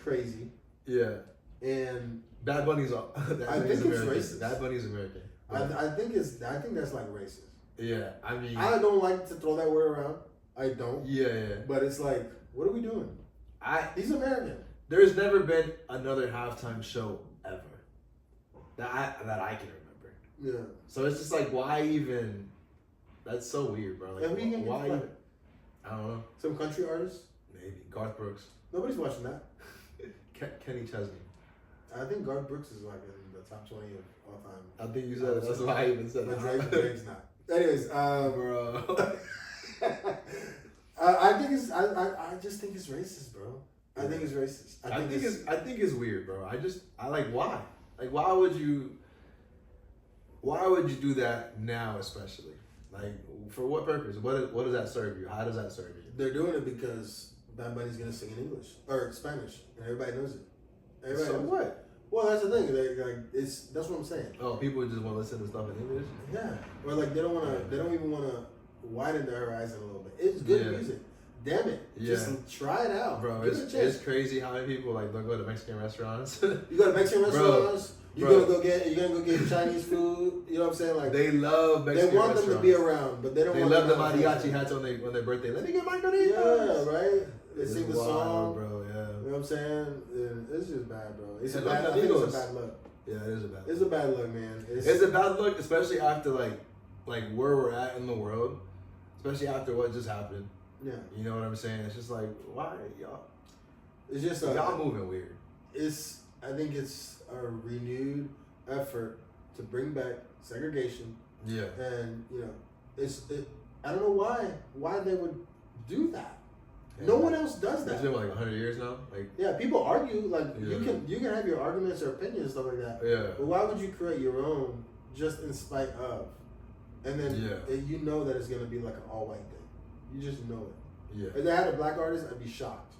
Crazy. Yeah. And Bad Bunny's. I think it's racist. Bad Bunny's American. I think that's racist. Yeah, I mean, I don't like to throw that word around. I don't. Yeah. But it's what are we doing? He's American. There's never been another halftime show ever that I can remember. Yeah. So it's just why even? That's so weird, bro. Why? Even, I don't know. Some country artists? Maybe Garth Brooks. Nobody's watching that. Kenny Chesney. I think Garth Brooks is in the top 20 of all time. I think you said it. That's why I even said it. But Drake's not. Anyways, bro. I just think it's racist, bro. I think it's racist. I think it's weird, bro. I why? Why would you do that now, especially? For what purpose? What does that serve you? How does that serve you? They're doing it because Bad Bunny's gonna sing in English or Spanish, and everybody knows it. Everybody So knows what? It. Well, that's the thing. That's what I'm saying. Oh, people just want to listen to stuff in English. Yeah, or like they don't want to. They don't even want to widen their horizon a little bit. It's good music. Damn it, just try it out, bro. It's crazy how many people like don't go to Mexican restaurants. You go to Mexican restaurants. You're gonna go get Chinese food. You know what I'm saying? Like they love Mexican They want restaurants. them to be around, but they don't. They want love the mariachi hats on their birthday. Let me get my mariachi. Yeah, right. They sing the wild, song, bro. Yeah. You know what I'm saying? And it's just bad, bro. It's And a bad. I think it's a bad look. Yeah, it is a bad. It's a bad look, man. It's a bad look, especially after like where we're at in the world, especially after what just happened. Yeah. You know what I'm saying? It's just like, why y'all? It's just y'all moving weird. I think it's a renewed effort to bring back segregation. Yeah. And I don't know why they would do that. Yeah. No one else does that. It's been like 100 years now. Like yeah, people argue. Like you can have your arguments or opinions and stuff like that. Yeah. But why would you create your own just in spite of? And then you know that it's gonna be like an all white thing. You just know it. Yeah. If they had a black artist, I'd be shocked.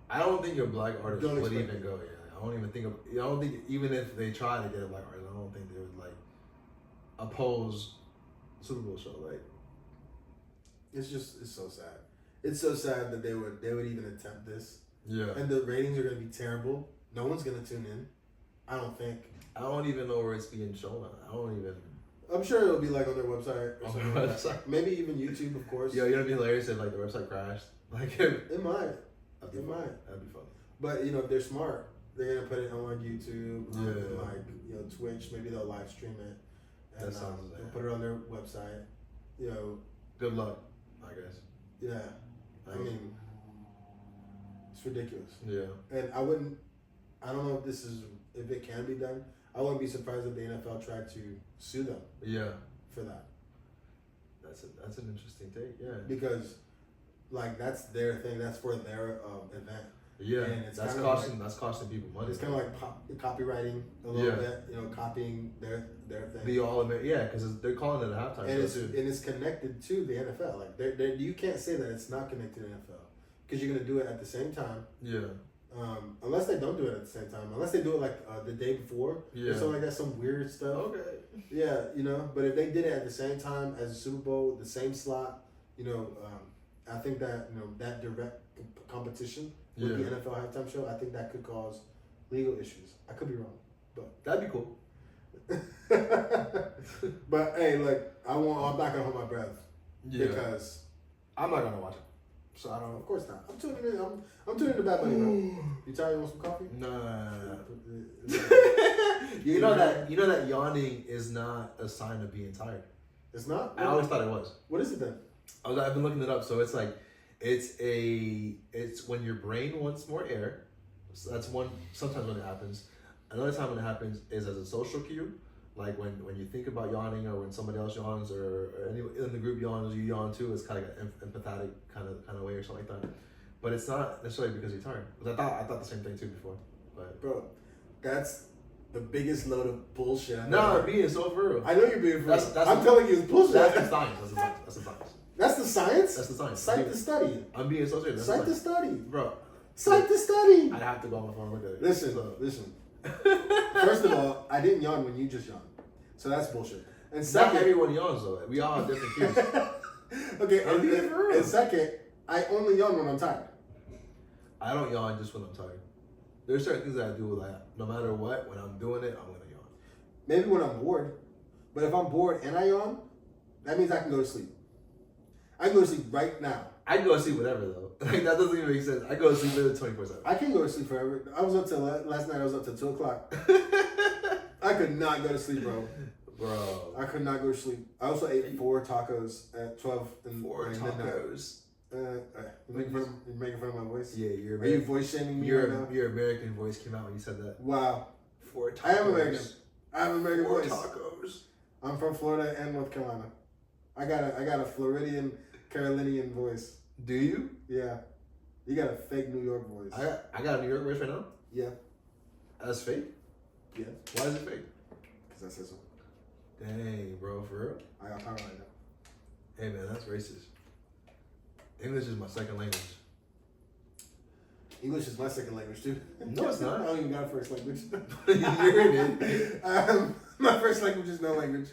I don't think a black artist would even it. go. Yeah. I don't think even if they try to get a black artist, I don't think they would like oppose Super Bowl show. Like it's so sad. It's so sad that they would even attempt this. Yeah. And the ratings are gonna be terrible. No one's gonna tune in. I don't think. I don't even know where it's being shown. I'm sure it'll be like on their website or something. On their website. Maybe even YouTube, of course. Yo, it'd be hilarious if like the website crashed. Like it might. It might. That'd be funny. But if they're smart, they're gonna put it on like YouTube, yeah. Twitch. Maybe they'll live stream it. And, That sounds they'll put it on their website. Good luck, I guess. Yeah. I mean, it's ridiculous. Yeah. And I don't know if it can be done. I wouldn't be surprised if the NFL tried to sue them. Yeah. For that. That's an interesting take. Yeah. Because, like, that's their thing. That's for their event. Yeah. And it's that's costing people money. It's kind of like copywriting a little bit. Copying their thing. Because they're calling it a halftime show too. And it's connected to the NFL. Like, you can't say that it's not connected to the NFL because you're gonna do it at the same time. Yeah. Unless they don't do it at the same time. Unless they do it like the day before. Yeah. Or something like that. Some weird stuff. Okay. Yeah, But if they did it at the same time as the Super Bowl, the same slot, I think that that direct competition with the NFL halftime show, I think that could cause legal issues. I could be wrong, but that'd be cool. But hey, I'm not gonna hold my breath because I'm not gonna watch it. So I don't. Of course not. I'm tuning in. I'm tuning in to Bad Bunny, bro. You tired? You want some coffee? Nah. You know that yawning is not a sign of being tired. It's not. I always thought it was. What is it then? I've been looking it up. So it's like, it's when your brain wants more air. So that's one. Sometimes when it happens. Another time when it happens is as a social cue. Like when you think about yawning, or when somebody else yawns, or anyone in the group yawns, you yawn too. It's kind of like an empathetic kind of way or something like that. But it's not necessarily because you're tired. Because I thought the same thing too before. But bro, that's the biggest load of bullshit. No, I'm being so for real. I know you're being for real. I'm the, telling you, it's bullshit. That's the science. That's the science. That's the science. That's the science. Cite the study. I'm being so serious. Cite the study, bro. Cite the study. I have to go on my phone and look at it. Listen. First of all, I didn't yawn when you just yawned. So that's bullshit. And second, not everyone yawns though. We all have different cues. Okay, and second, I only yawn when I'm tired. I don't yawn just when I'm tired. There's certain things that I do like no matter what, when I'm doing it, I'm gonna yawn. Maybe when I'm bored. But if I'm bored and I yawn, that means I can go to sleep. I can go to sleep right now. I can go to sleep whatever though. Like that doesn't even make sense. I go to sleep literally 24/7. I can go to sleep forever. I was up till last night. I was up till 2:00. I could not go to sleep, bro. I could not go to sleep. I also ate 4 tacos at 12 and 4 tacos. You're making fun of my voice? Yeah, Are you voice shaming me right now? Your American voice came out when you said that. Wow. 4 tacos. I am American. I have an American 4 voice. Tacos. I'm from Florida and North Carolina. I got a Floridian, Carolinian voice. Do you? Yeah. You got a fake New York voice. I got a New York voice right now? Yeah. That's fake? Yeah. Why is it fake? Because I said so. Dang, bro, for real? I got power right now. Hey, man, that's racist. English is my second language. English is my second language too. No, it's not. I don't even got a first language. You're in it. My first language is no language.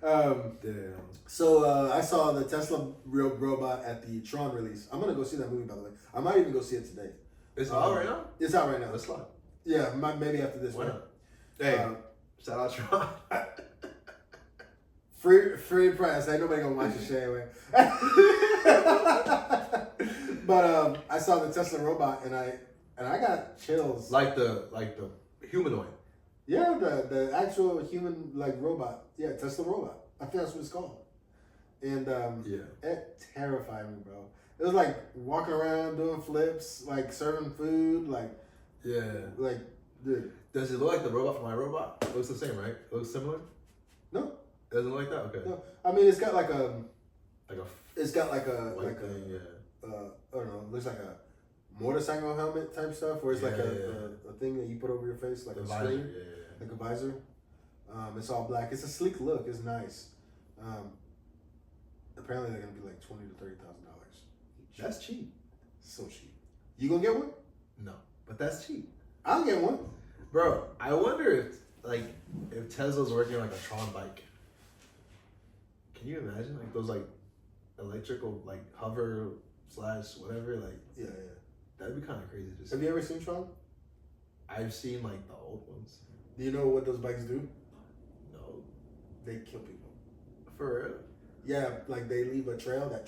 Damn. So I saw the Tesla real robot at the Tron release. I'm gonna go see that movie, by the way. I might even go see it today. It's out right now? It's out right now. Let's slide. Yeah, maybe after this Why one. not? Hey, shout out Tron. Free press. Ain't nobody gonna watch the shit anyway. But I saw the Tesla robot and I got chills. Like the humanoid. Yeah, the actual human like robot. Yeah, Tesla robot. I think that's what it's called. And it terrified me, bro. It was like walking around doing flips, like serving food, like dude. Does it look like the robot from iRobot? It looks the same, right? It looks similar? No. It doesn't look like that? Okay. No. I mean, it's got like a white thing, I don't know, looks like a motorcycle helmet type stuff, where it's like a thing that you put over your face, like a visor, screen, like a visor. It's all black. It's a sleek look. It's nice. Apparently, they're gonna be like $20,000 to $30,000. That's cheap. So cheap. You gonna get one? No, but that's cheap. I'll get one, bro. I wonder if Tesla's working like a Tron bike. Can you imagine like those like electrical like hover / whatever like yeah. That'd be kind of crazy. Have you ever seen Tron? I've seen like the old ones. Do you know what those bikes do? No. They kill people. For real? Yeah, like they leave a trail that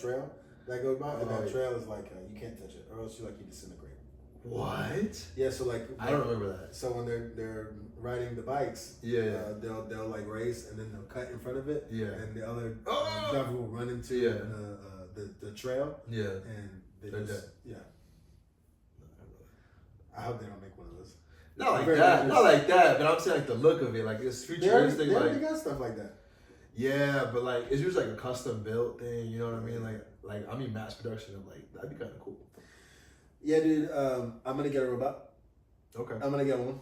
goes by, and that trail is like you can't touch it, or else you disintegrate. What? Yeah, so like I don't remember that. So when they're riding the bikes, they'll like race, and then they'll cut in front of it, and the other driver will run into the trail, and they're just dead. I hope they don't make one of those. Not like that, but I'm saying like the look of it, like it's futuristic. They already got stuff like that. Yeah, but like it's usually like a custom built thing. You know what I mean? Like I mean mass production of like that'd be kind of cool. Yeah, dude. I'm gonna get a robot. Okay. I'm gonna get one.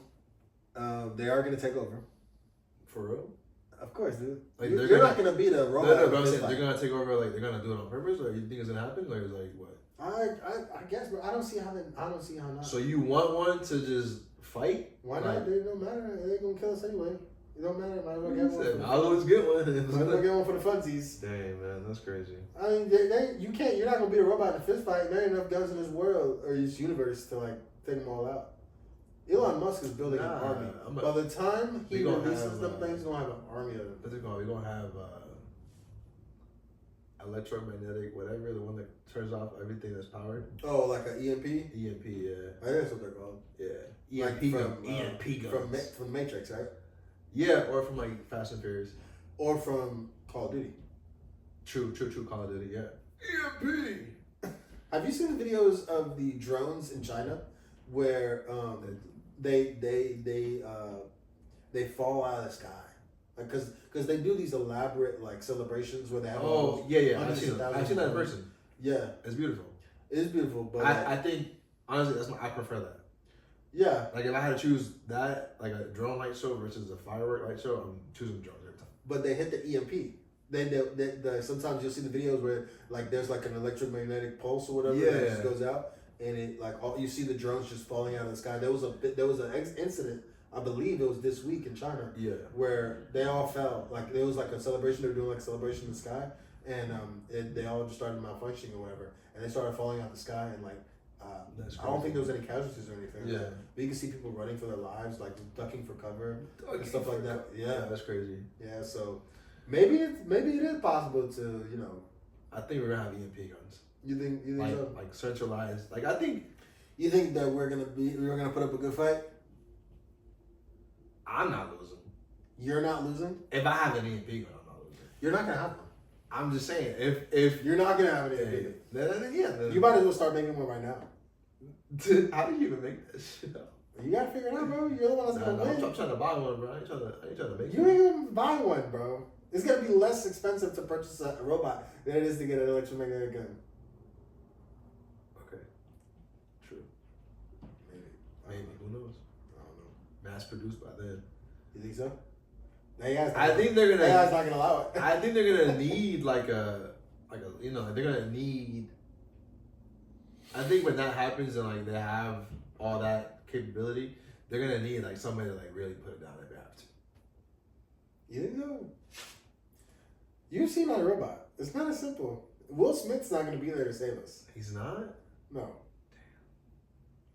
They are gonna take over. For real? Of course, dude. Like you're not gonna be the robot. No, but I'm saying they're gonna take over. Like they're gonna do it on purpose, or you think it's gonna happen? Like it's like what? I guess, but I don't see how not. So you want one to just fight? Why not, dude? It don't matter. They're gonna kill us anyway. It don't matter. Might as well get one. I'll always get one. Might as well get one for the funsies. Dang, man, that's crazy. I mean, you can't. You're not gonna beat a robot in a fist fight. There ain't enough guns in this world or this universe to like take them all out. Elon Musk is building an army. By the time he releases them things, he's gonna have an army of them. What's it called? We're gonna have electromagnetic, whatever, the one that turns off everything that's powered. Oh, like an EMP? EMP, yeah. I think that's what they're called. Yeah. EMP EMP guns. From Matrix, right? Yeah, or from like Fast and Furious. Or from Call of Duty. True, Call of Duty, yeah. EMP! Have you seen the videos of the drones in China where they fall out of the sky? Because they do these elaborate like celebrations where they have I've seen that in person. Yeah, it's beautiful. It is beautiful, but I think honestly I prefer that. Yeah, like if I had to choose that, like a drone light show versus a firework light show, I'm choosing drones every time. But they hit the EMP. They sometimes you'll see the videos where like there's like an electromagnetic pulse or whatever that just goes out, and it like you see the drones just falling out of the sky. There was an incident. I believe it was this week in China, where they all fell. Like there was like a celebration. They were doing like a celebration in the sky, and they all just started malfunctioning or whatever, and they started falling out of the sky. And like I don't think there was any casualties or anything. Yeah, but you can see people running for their lives, like ducking for cover and stuff like that. Yeah, that's crazy. Yeah, so maybe it is possible to I think we're gonna have EMP guns. You think so? Like centralized. Like I think. You think that we're gonna put up a good fight? I'm not losing. You're not losing? If I have an EMP gun, I'm not losing. You're not gonna have one. I'm just saying, if you're not gonna have an EMP then you might as well start making one right now. How do you even make that shit up? You gotta figure it out, bro. You're the one that's gonna win. I'm trying to buy one, bro. I ain't trying to make You ain't gonna buy one, bro. It's gonna be less expensive to purchase a robot than it is to get an electromagnetic gun. Okay. True. Maybe. Who knows? I don't know. Mass produced by then. You think so? I think they're gonna. AI's not gonna allow it. I think they're gonna need like a they're gonna need I think when that happens and like they have all that capability, they're gonna need like somebody to like really put it down if they have to. You think so? UFC not a robot. It's not as simple. Will Smith's not gonna be there to save us. He's not? No. Damn.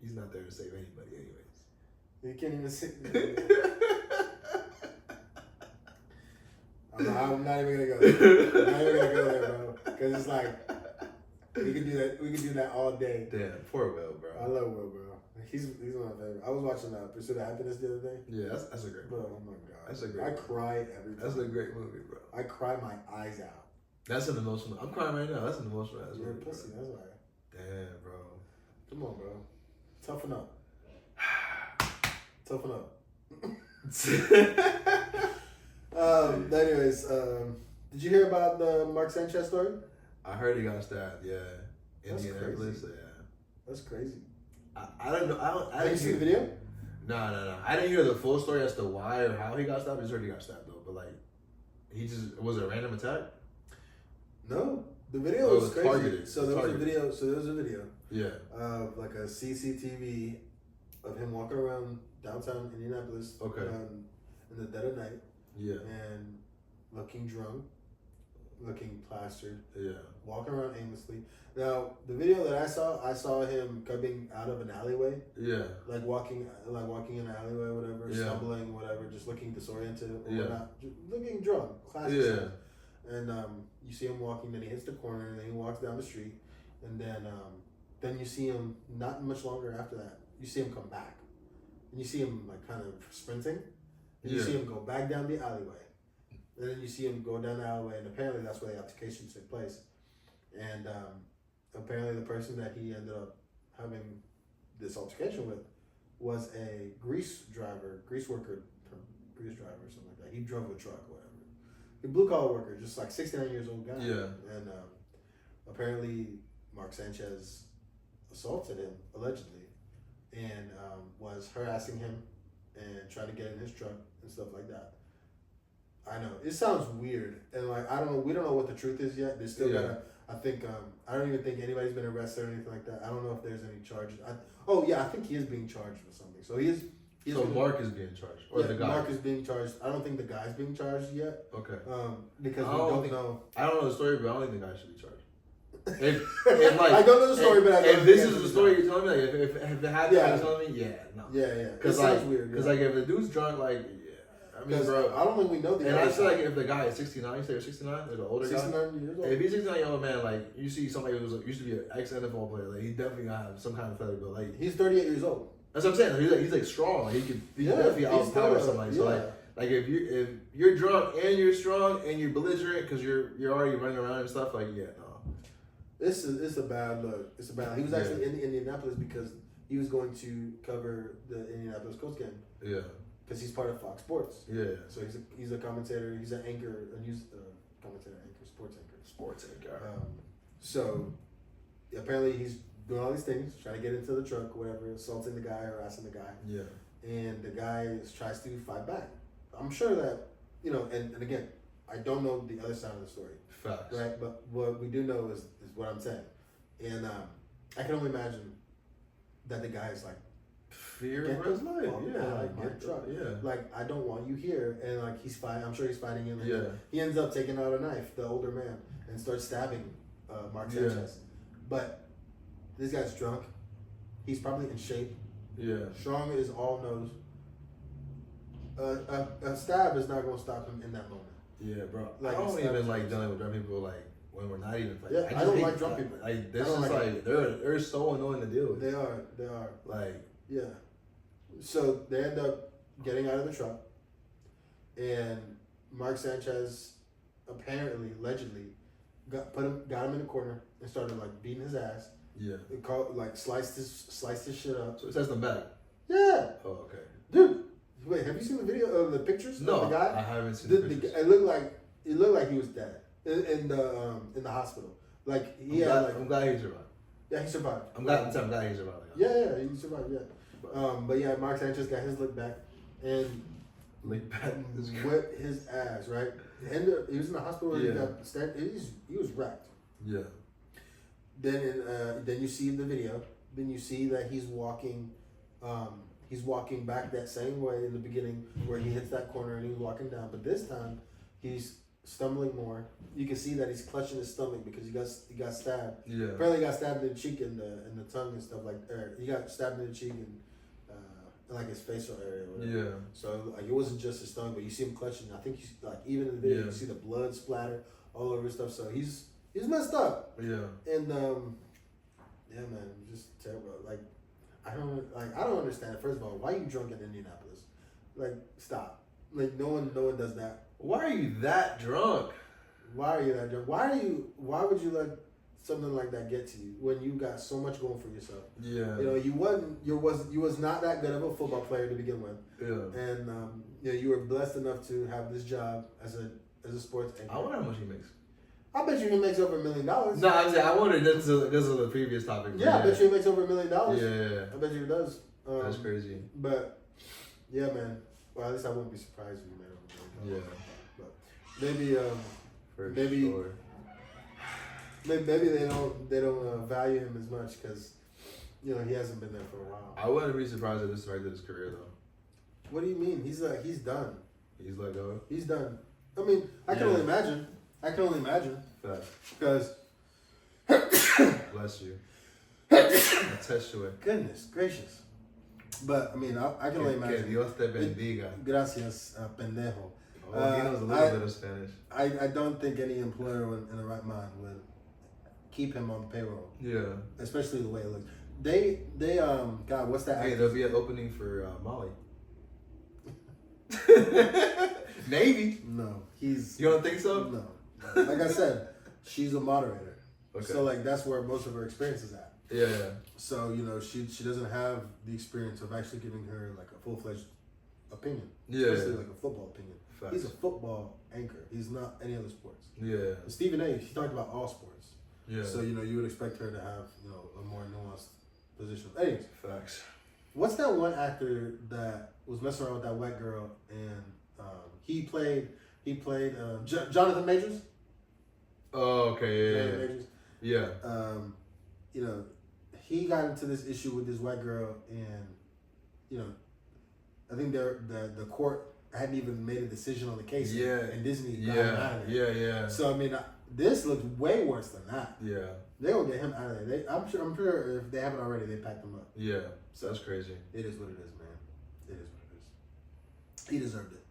He's not there to save anybody anyways. You can't even sit. I'm not even gonna go there. I'm not even gonna go there, bro. Because it's like we could do that. We could do that all day. Damn, poor Will, bro. I love Will, bro. He's one of my favorite. I was watching Pursuit of Happiness the other day. Yeah, that's a great Bro, movie. oh my god, That's a great. I cry every time. That's a great movie, bro. I cry my eyes out. That's an emotional. I'm crying right now. That's an emotional ass You're a movie, pussy. bro. That's why. Damn, bro. Come on, bro. Toughen up. Toughen up. Anyways, did you hear about the Mark Sanchez story? I heard he got stabbed. Yeah, That's Indianapolis. crazy. Yeah. That's crazy. I don't know. I Have didn't you seen hear the video? No. I didn't hear the full story as to why or how he got stabbed. I just heard he got stabbed though. But like, was it a random attack? No. The video was crazy. Targeted. So there was a video. Yeah. Of like a CCTV of him walking around downtown Indianapolis. Okay. In the dead of night. Yeah. And looking drunk, looking plastered. Yeah. Walking around aimlessly. Now the video that I saw him coming out of an alleyway. Yeah. Like walking in an alleyway, or whatever, Yeah. stumbling, whatever, just looking disoriented or Yeah. whatnot, just looking drunk. Classic Yeah. stuff. And you see him walking, then he hits the corner, and then he walks down the street, and then you see him not much longer after that. You see him come back, and you see him like kind of sprinting, and you see him go back down the alleyway, and then you see him go down the alleyway, and apparently that's where the altercation took place, and apparently the person that he ended up having this altercation with was a grease worker, or something like that. He drove a truck or whatever. A blue collar worker, just like 69 years old guy. Yeah. And apparently Mark Sanchez assaulted him, allegedly, and was harassing him and trying to get in his truck and stuff like that. I know. It sounds weird. And like, I don't know, we don't know what the truth is yet. There's still gotta, I think, I don't even think anybody's been arrested or anything like that. I don't know if there's any charges. I think he is being charged with something. So he is. So Mark is being charged, or the guy? Mark is being charged. I don't think the guy's being charged yet. Okay. Because we don't know. I don't know the story, but I don't think the guy should be charged. If like, I don't know the story, but I know if this is the story you're telling me, like if it happened, you're telling me, no. Yeah. Because like, weird. Because like if the dude's drunk, like, I mean, bro, I don't think we know the. And I feel like if the guy is 69, you say you're 69, like an older 69 guy. years old. If he's 69 year old man, like you see somebody who was used to be an ex NFL player, like he definitely gonna have some kind of feather, but like he's 38 years old. That's what I'm saying. He's like strong. Like, he could definitely outpower somebody. So like if you're drunk and you're strong and you're belligerent because you're already running around and stuff, like no. It's a bad look. It's a bad. He was actually in Indianapolis because he was going to cover the Indianapolis Colts game. Yeah. Because he's part of Fox Sports. Yeah. So he's a commentator. He's an anchor, a news commentator, anchor, sports anchor. Sports anchor. So apparently he's doing all these things, trying to get into the truck, whatever, assaulting the guy, harassing the guy. Yeah. and the guy tries to fight back. I'm sure that, you know, and again, I don't know the other side of the story. Facts. Right? But what we do know is what I'm saying. And I can only imagine that the guy is like, fear of his life. Yeah. Like my truck. Yeah. Like, I don't want you here. And like, he's fighting. I'm sure he's fighting him. And Yeah. he ends up taking out a knife, the older man, and starts stabbing Mark Sanchez. But this guy's drunk. He's probably in shape. Yeah. Strong as all knows. A stab is not going to stop him in that moment. Yeah, bro. Like, I don't even like dealing with drunk people like when we're not even fighting. Yeah, I don't like drunk people. Like this is like they're so annoying to deal with. They are. Like, yeah. So they end up getting out of the truck, and Mark Sanchez apparently, allegedly, got him in the corner and started like beating his ass. Yeah. Sliced his shit up. So it says them back. Yeah. Oh, okay. Dude, wait, have you seen the video of the pictures? No, of the guy? I haven't seen the pictures. It looked like he was dead in the hospital. Like I'm glad he survived. Yeah, he survived. I'm glad he survived. Yeah, he survived. Yeah. But yeah, Mark Sanchez got his lick back and whipped his ass. Right. He was in the hospital. Yeah. He was wrecked. Yeah. then you see the video. Then you see that he's walking back that same way in the beginning where he hits that corner and he's walking down. But this time, he's stumbling more. You can see that he's clutching his stomach because he got stabbed. Yeah. Apparently, he got stabbed in the cheek and the tongue and stuff like. He got stabbed in the cheek and like his facial area. Or whatever. Yeah. So like it wasn't just his stomach, but you see him clutching. I think like even in the video, you see the blood splatter all over his stuff. So he's messed up. Yeah. And yeah, man, just terrible. Like I don't understand. First of all, why are you drunk in Indianapolis? Like stop. Like no one does that. Why are you that drunk? Why are you that drunk? Why would you let something like that get to you when you got so much going for yourself? Yeah. You know, you was not that good of a football player to begin with. Yeah. And you know, you were blessed enough to have this job as a sports anchor. I wonder how much he makes. I bet you he makes over $1 million. No, I'm saying I wondered. This is the previous topic. Yeah, I bet you he makes over $1 million. Yeah. I bet you he does. That's crazy. But yeah, man. Well, at least I wouldn't be surprised if he made over $1 million. Yeah. But maybe Sure. maybe they don't value him as much because you know he hasn't been there for a while. I wouldn't be surprised if this affected his career though. What do you mean? He's done. He's let go. He's done. I mean, I can only imagine. Fact. Because Bless you. I test you it. goodness gracious. But I mean, I can only Que imagine. Dios te bendiga. Gracias, pendejo. Oh, he knows a little bit of Spanish. I don't think any employer in the right mind would keep him on payroll, Yeah. especially the way it looks. They God, what's that? Hey, there'll be an opening for Molly. Maybe. No, he's. You don't think so? No. Like I said, she's a moderator. Okay. So like that's where most of her experience is at. Yeah. So you know she doesn't have the experience of actually giving her like a full-fledged opinion, Yeah. especially like a football opinion. Facts. He's a football anchor. He's not any other sports. Yeah. But Stephen A. He talked about all sports. Yeah. So you know you would expect her to have a more nuanced position. Anyways, Facts. what's that one actor that was messing around with that white girl and he played Jonathan Majors? Oh, okay. Jonathan Majors. Yeah. You know, he got into this issue with this white girl, and you know, I think the court hadn't even made a decision on the case. Yeah. And Disney got him out of there. Yeah. So I mean, this looks way worse than that. Yeah. They gonna get him out of there. I'm sure if they haven't already, they packed him up. Yeah. So that's crazy. It is what it is, man. It is what it is. He deserved it.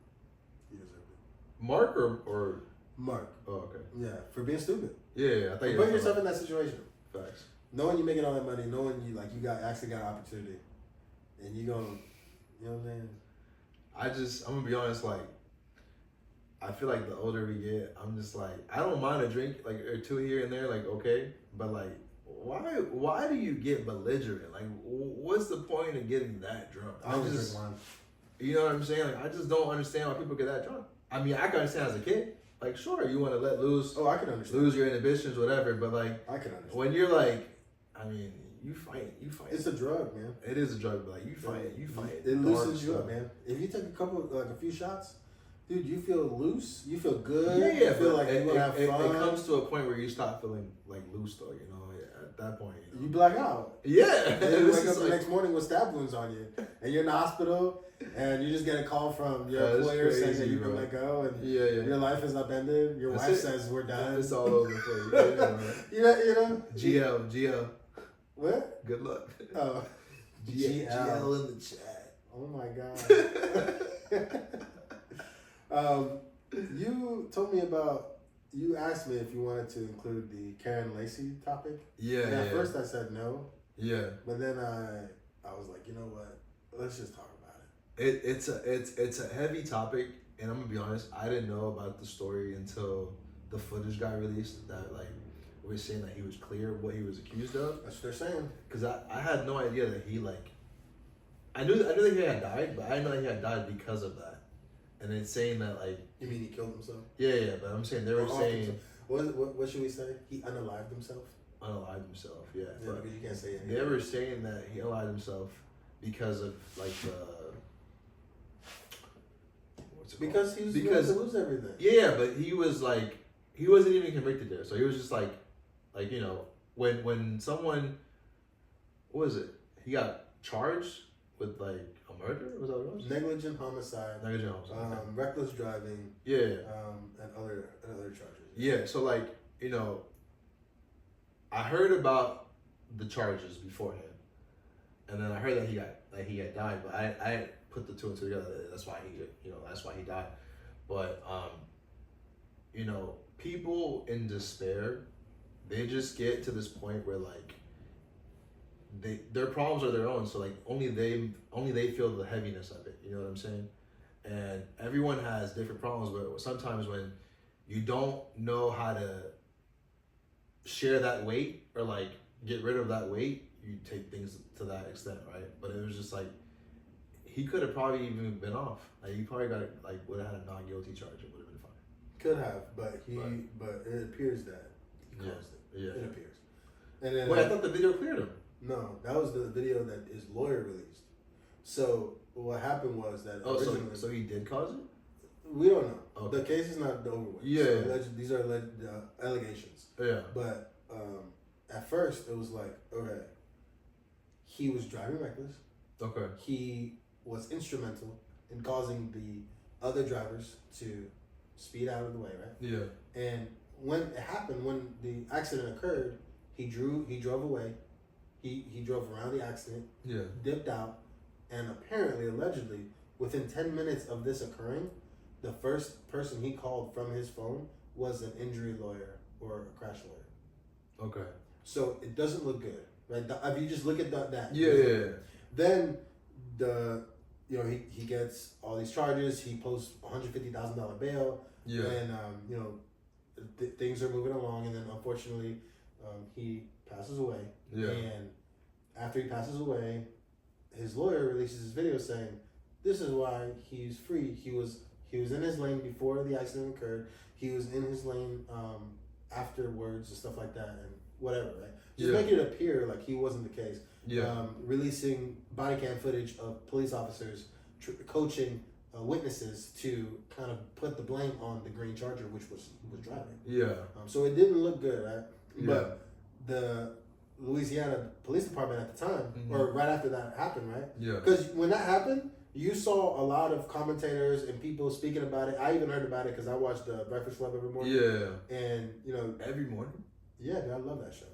Mark or Mark. Oh, okay. Yeah, for being stupid. Yeah. I thought you Put yourself in that situation. Facts. Knowing you're making all that money, knowing you actually got an opportunity, and you gonna, you know what I'm saying? I'm gonna be honest, like, I feel like the older we get, I'm just like, I don't mind a drink, like, or two here and there, like, okay, but like, why do you get belligerent? Like, what's the point of getting that drunk? I don't drink wine. You know what I'm saying? Like, I just don't understand why people get that drunk. I mean, I can understand as a kid. Like, sure, you want to let loose. Oh, I can understand. Lose your inhibitions, whatever. But like, I can understand. when you're like, I mean, you fight. It's a drug, man. It is a drug, but like, you fight. It loosens you up, man. If you take a few shots, dude, you feel loose. You feel good. Yeah. You feel like you want to have fun. It comes to a point where you stop feeling like loose, though. You know, at that point, you black out. Yeah. And you wake up the next morning with stab wounds on you, and you're in the hospital. And you just get a call from your employer saying that you've been let go, and your life is upended. Your wife says we're done. It's all over for you. You know. GL. What? Good luck. Oh. GL in the chat. Oh my god. You told me about. You asked me if you wanted to include the Karen Lacey topic. Yeah. And at first I said no. Yeah. But then I was like, you know what? Let's just talk about it. It's a heavy topic, and I'm gonna be honest, I didn't know about the story until the footage got released that like we're saying that he was clear of what he was accused of. That's what they're saying. Because I had no idea that he like I knew that he had died, but I didn't know that he had died because of that. And it's saying that like You mean he killed himself? Yeah, but I'm saying they were saying what should we say? He unalived himself? Unalived himself, yeah. But because you can't say it. They were saying that he unalived himself because of like because he was going to lose everything. Yeah, but he was like he wasn't even convicted there, so he was just like you know when someone, what was it? He got charged with like a murder. Was that what it was? Negligent homicide. Negligent homicide. Reckless driving. Yeah. And other charges. Yeah. So like, you know, I heard about the charges beforehand, and then I heard that he had died, but I didn't put the two and two together. That's why he died. But you know, people in despair, they just get to this point where like their problems are their own, so like only they feel the heaviness of it. You know what I'm saying? And everyone has different problems, but sometimes when you don't know how to share that weight or like get rid of that weight, you take things to that extent, right? But it was just like he could have probably even been off. Like he probably got would have had a non-guilty charge. It would have been fine. Could have, but it appears that he caused it. Yeah, it appears. And then wait, I thought the video cleared him. No, that was the video that his lawyer released. So what happened was that so he did cause it. We don't know. Okay. The case is not over with. Yeah, so these are alleged allegations. Yeah. But at first it was like, okay, he was driving reckless. Okay. He was instrumental in causing the other drivers to speed out of the way, right? Yeah. And when it happened, when the accident occurred, he drove away. He drove around the accident. Yeah. Dipped out, and apparently, allegedly, within 10 minutes of this occurring, the first person he called from his phone was an injury lawyer or a crash lawyer. Okay. So it doesn't look good, right? If you just look at that. Yeah. Then he gets all these charges. He posts $150,000 bail. Yeah. And things are moving along, and then unfortunately, he passes away. Yeah. And after he passes away, his lawyer releases his video saying, "This is why he's free. He was in his lane before the accident occurred. He was in his lane afterwards and stuff like that, and whatever, right? Just make it appear like he wasn't the case. Yeah. Releasing body cam footage of police officers coaching witnesses to kind of put the blame on the green Charger, which was driving. Yeah. So it didn't look good, right? Yeah. But the Louisiana Police Department at the time, or right after that happened, right? Yeah. Because when that happened, you saw a lot of commentators and people speaking about it. I even heard about it because I watched the Breakfast Club every morning. Yeah. And every morning. Yeah, dude, I love that show.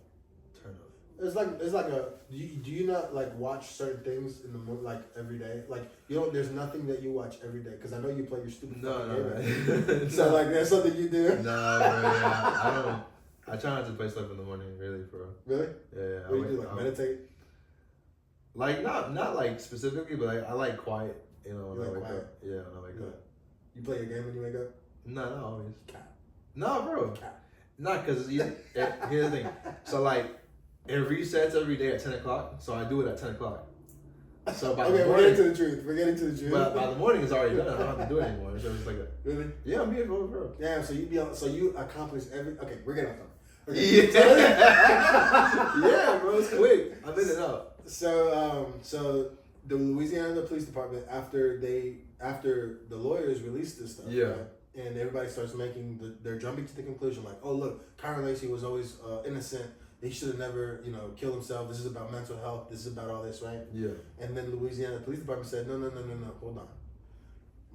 Turn up. It's like a. Do you not like watch certain things in the morning, like every day? Like you don't. There's nothing that you watch every day because I know you play your stupid. No. So like that's something you do. Nah, bro, yeah, I don't. I try not to play stuff in the morning, really, bro. Really? Yeah. What do you do? Like meditate? Like not like specifically, but I like quiet. You know, when I wake up. Yeah, when I wake up. You play your game when you wake up? No, not always. Cap. No, bro. Cap. Not because here's the thing. So like, it resets every day at 10 o'clock. So I do it at 10 o'clock. So by the morning, we're getting to the truth. We're getting to the truth. But by the morning, it's already done. I don't have to do it anymore. So it's like a, really? Yeah, I'm being bro. Yeah. So you accomplish every. Okay, we're getting off topic. Okay. Yeah. Yeah, bro. It's quick. I'm in and out. So the Louisiana Police Department after the lawyers released this stuff. Yeah. Right? And everybody starts they're jumping to the conclusion like, oh look, Kyron Lacey was always innocent. He should have never, killed himself. This is about mental health. This is about all this, right? Yeah. And then Louisiana Police Department said, no, hold on.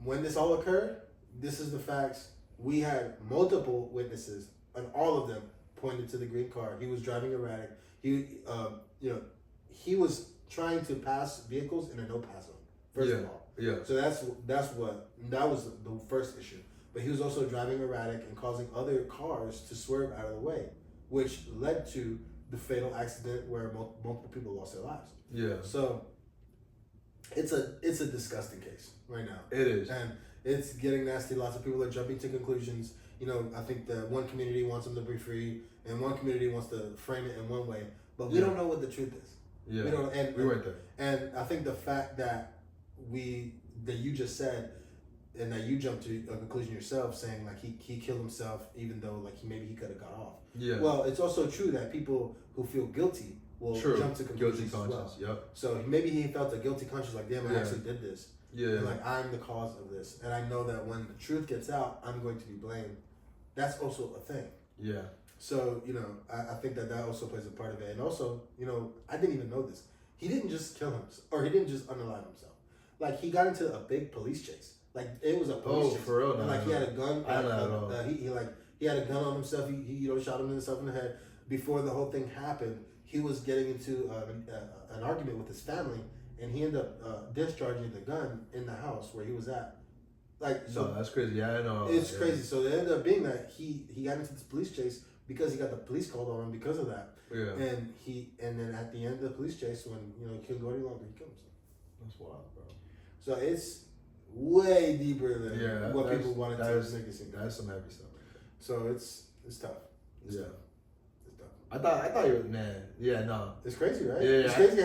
When this all occurred, this is the facts. We had multiple witnesses, and all of them pointed to the green car. He was driving erratic. He was trying to pass vehicles in a no-pass zone. First of all. Yeah. So that was the first issue. But he was also driving erratic and causing other cars to swerve out of the way, which led to the fatal accident where multiple people lost their lives. Yeah. So it's a disgusting case right now. It is. And it's getting nasty. Lots of people are jumping to conclusions. I think that one community wants him to be free and one community wants to frame it in one way. But we don't know what the truth is. Yeah. We don't, and we weren't there. And I think the fact that you just said and that you jumped to a conclusion yourself saying like he killed himself even though like he could have got off. Yeah. Well, it's also true that people who feel guilty will jump to conclusions guilty conscience. as well. Yep. So maybe he felt a guilty conscience like, damn, I actually did this. Yeah. And like I'm the cause of this. And I know that when the truth gets out, I'm going to be blamed. That's also a thing. Yeah. So, I think that also plays a part of it. And also, I didn't even know this. He didn't just kill himself, or he didn't just unalive himself. Like, he got into a big police chase. Like, it was a police chase. For real? And, like, he had a gun. I don't know at all. He had a gun on himself. He shot himself in the head. Before the whole thing happened, he was getting into an argument with his family, and he ended up discharging the gun in the house where he was at. Like, so that's crazy. Yeah, I know. It's crazy. So it ended up being that he got into this police chase because he got the police called on him because of that. Yeah. And then at the end of the police chase, when he couldn't go any longer, he killed himself. That's wild, bro. So it's way deeper than what people wanted to make it seem. That's some heavy stuff. So it's tough. It's tough. I thought you were, man. Yeah, no. It's crazy, right? Yeah, it's crazy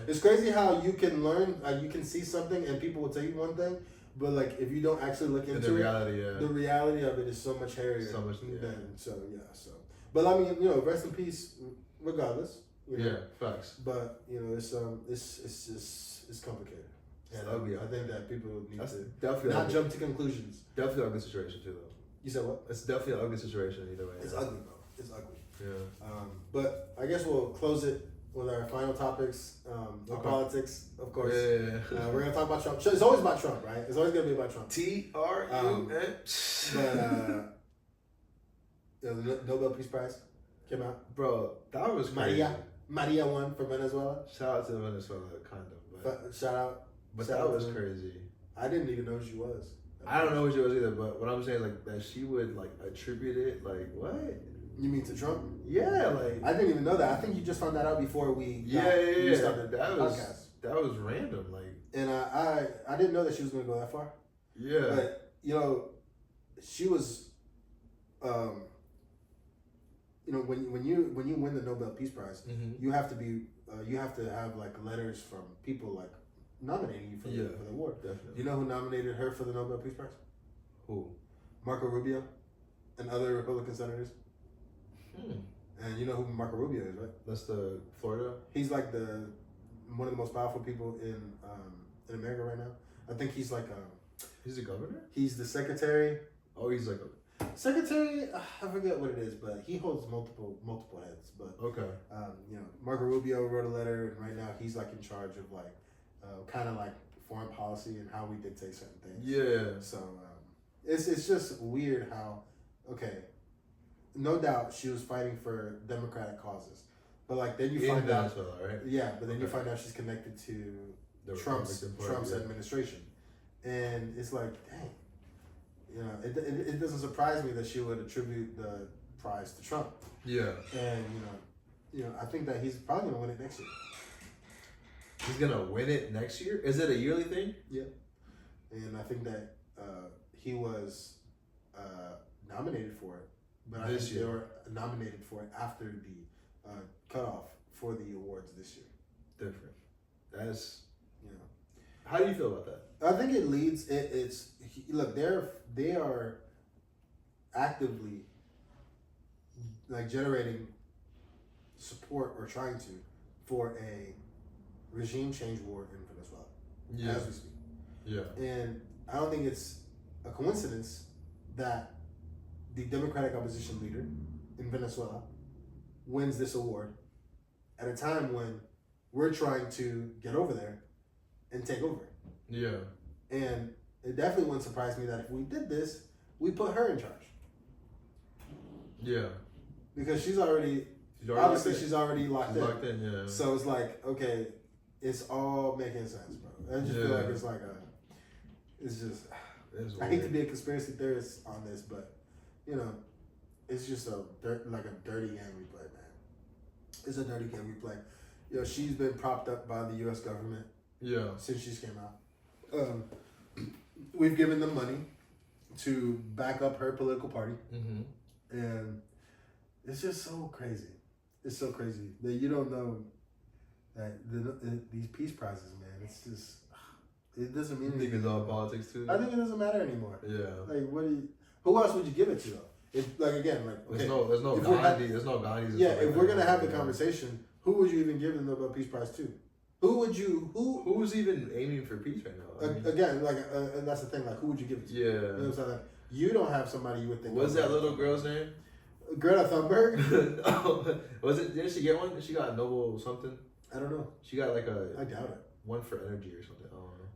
it's crazy how you can learn, you can see something and people will tell you one thing, but like if you don't actually look into the reality, the reality of it is so much hairier. So much, But I mean, rest in peace, regardless. Yeah, facts. But it's complicated. And ugly. I think that people need to definitely not jump to conclusions. Definitely an ugly situation too, though. You said what? It's definitely an ugly situation either way. It's ugly, bro. It's ugly. Yeah. But I guess we'll close it with our final topics. Politics, of course. Yeah. We're gonna talk about Trump. It's always about Trump, right? It's always gonna be about Trump. TRUN. The Nobel Peace Prize came out. Bro, that was crazy. Maria won for Venezuela. Shout out to Venezuela, kind of. But shout out. But that was crazy. I didn't even know who she was. I don't know who she was either, but what I'm saying is like that she would like attribute it, like what? You mean to Trump? Yeah, like I didn't even know that. I think you just found that out before we started the podcast. That was random, like. And I didn't know that she was going to go that far. Yeah, but she was, when you win the Nobel Peace Prize, you have to be you have to have like letters from people like nominating you for the award. Definitely. You know who nominated her for the Nobel Peace Prize? Who? Marco Rubio and other Republican senators. And you know who Marco Rubio is, right? That's the Florida. He's like one of the most powerful people in America right now. I think he's like he's the governor? He's the secretary. Oh, he's like secretary. I forget what it is, but he holds multiple heads. But okay. Marco Rubio wrote a letter, and right now he's like in charge of like kind of like foreign policy and how we dictate certain things. Yeah. So it's just weird how no doubt she was fighting for democratic causes, but like then you find out, right? Yeah, but then you find out she's connected to the Trump's administration, and it's like, dang, it doesn't surprise me that she would attribute the prize to Trump. Yeah, and I think that he's probably gonna win it next year. He's gonna win it next year? Is it a yearly thing? Yeah, and I think that he was nominated for it. But I think they were nominated for it after the cutoff for the awards this year. Different. That's How do you feel about that? I think it leads. Look, they are actively like generating support or trying to for a regime change war in Venezuela as we speak. Yeah. And I don't think it's a coincidence that the Democratic opposition leader in Venezuela wins this award at a time when we're trying to get over there and take over. Yeah. And it definitely wouldn't surprise me that if we did this, we put her in charge. Yeah. Because she's already locked in. Yeah. So it's like, okay, it's all making sense, bro. I just feel like it's like I hate to be a conspiracy theorist on this, but it's just a dirty game we play, man. It's a dirty game we play. She's been propped up by the U.S. government. Yeah. Since she came out, we've given them money to back up her political party, and it's just so crazy. It's so crazy that you don't know that these peace prizes, man. It's just it doesn't mean anything. You think it's all politics too? I think it doesn't matter anymore. Yeah. Like who else would you give it to though? There's no Gandhi. Yeah, if we're gonna have the conversation, who would you even give the Nobel Peace Prize to? Who's even aiming for peace right now? And that's the thing. Like, who would you give it to? Yeah. You know what I'm saying? Like, you don't have somebody you would think. What's that little girl's name? Greta Thunberg? No. Was it? Didn't she get one? She got a Nobel something. I don't know. She got like a. I doubt it. One for energy or something. I don't know.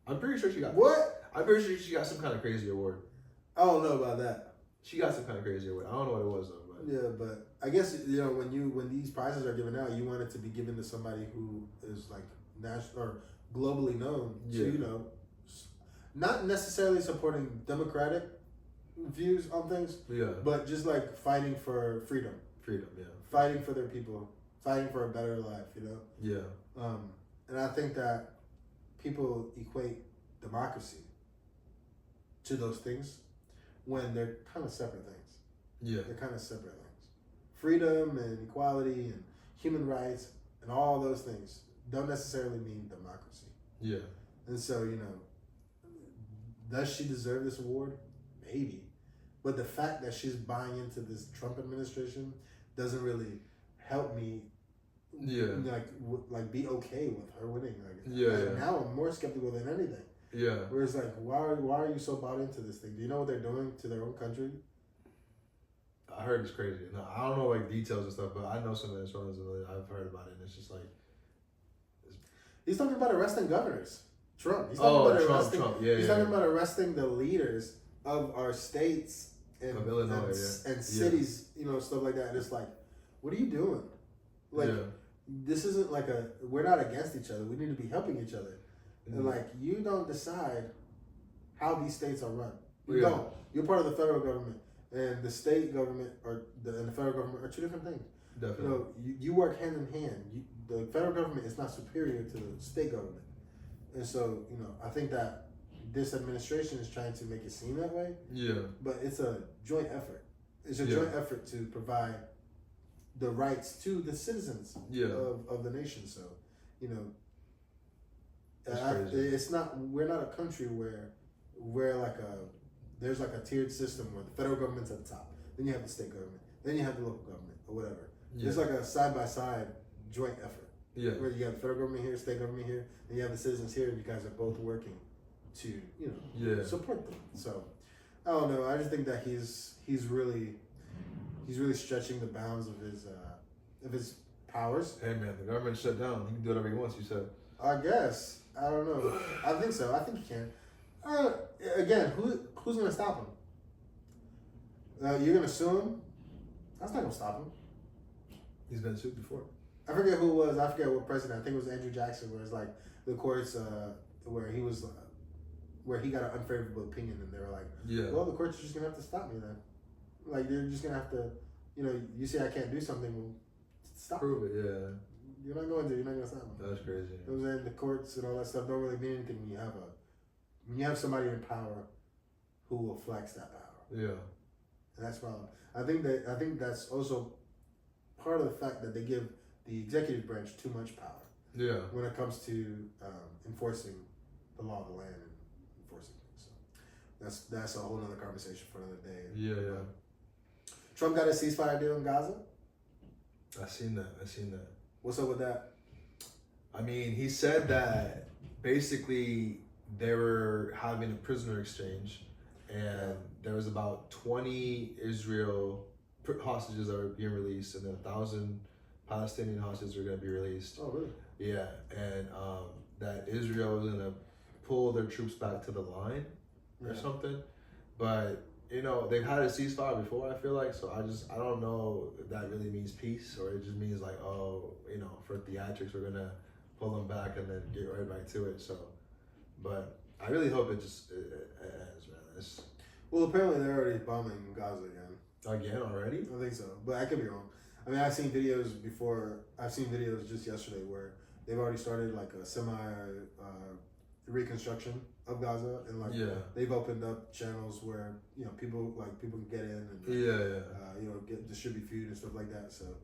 I'm pretty sure she got. What? I'm pretty sure she got some kind of crazy award. I don't know about that. She got some kind of crazy award. I don't know what it was though. But. Yeah, but I guess when these prizes are given out, you want it to be given to somebody who is like national or globally known. Yeah. To not necessarily supporting democratic views on things. Yeah. But just like fighting for freedom. Freedom. Yeah. Fighting for their people. Fighting for a better life. Yeah. And I think that people equate democracy to those things when they're kind of separate things. Yeah. They're kind of separate things. Freedom and equality and human rights and all those things don't necessarily mean democracy. Yeah. And so, does she deserve this award? Maybe. But the fact that she's buying into this Trump administration doesn't really help me like be okay with her winning. Now I'm more skeptical than anything. Yeah. Where it's like, why are you so bought into this thing? Do you know what they're doing to their own country? I heard it's crazy. No, I don't know like details and stuff, but I know some Venezuelans and I've heard about it, and it's just like he's talking about arresting governors. Trump. He's talking about arresting. Trump. Yeah, he's talking about arresting the leaders of our states and of Illinois, and cities, stuff like that. And it's like, what are you doing? Like, this isn't like we're not against each other. We need to be helping each other. And like, you don't decide how these states are run. You don't. You're part of the federal government, and the state government and the federal government are two different things. Definitely. You work hand in hand. The federal government is not superior to the state government, and so I think that this administration is trying to make it seem that way. Yeah. But it's a joint effort. It's a joint effort to provide the rights to the citizens of the nation. So, it's not. We're not a country where there's like a tiered system where the federal government's at the top, then you have the state government, then you have the local government or whatever. Yeah. It's like a side by side joint effort. Yeah. Where you have the federal government here, state government here, and you have the citizens here, and you guys are both working to support them. So I don't know. I just think that he's really stretching the bounds of his powers. Hey man, the government shut down. He can do whatever he wants. You said. I guess. I don't know. I think so. I think he can. Again, who's gonna stop him? You're gonna sue him? That's not gonna stop him. He's been sued before. I forget who it was. I forget what president. I think it was Andrew Jackson. Where it's like the courts, where he was, where he got an unfavorable opinion, and they were like, well, the courts are just gonna have to stop me then. Like they're just gonna have to, you say I can't do something, well, stop. Prove it, yeah. You're not going to. You're not gonna stop me. That's crazy. The courts and all that stuff don't really mean anything when you have somebody in power who will flex that power. Yeah. And that's wrong. I think that's also part of the fact that they give the executive branch too much power. Yeah. When it comes to enforcing the law of the land and enforcing things. So that's a whole other conversation for another day. Yeah. Trump got a ceasefire deal in Gaza? I seen that. What's up with that? I mean, he said that basically they were having a prisoner exchange, and there was about 20 Israel hostages that were being released, and then 1,000 Palestinian hostages were going to be released. Oh, really? Yeah, and that Israel was going to pull their troops back to the line or something. But, they've had a ceasefire before, I feel like, so I don't know if that really means peace, or it just means like, for theatrics, we're going to pull them back and then get right back to it. So, but I really hope it ends, man. Well, apparently they're already bombing Gaza again. Again already? I think so, but I could be wrong. I mean, I've seen videos before. I've seen videos just yesterday where they've already started like a semi reconstruction of Gaza, and like they've opened up channels where people can get in and distribute food and stuff like that. So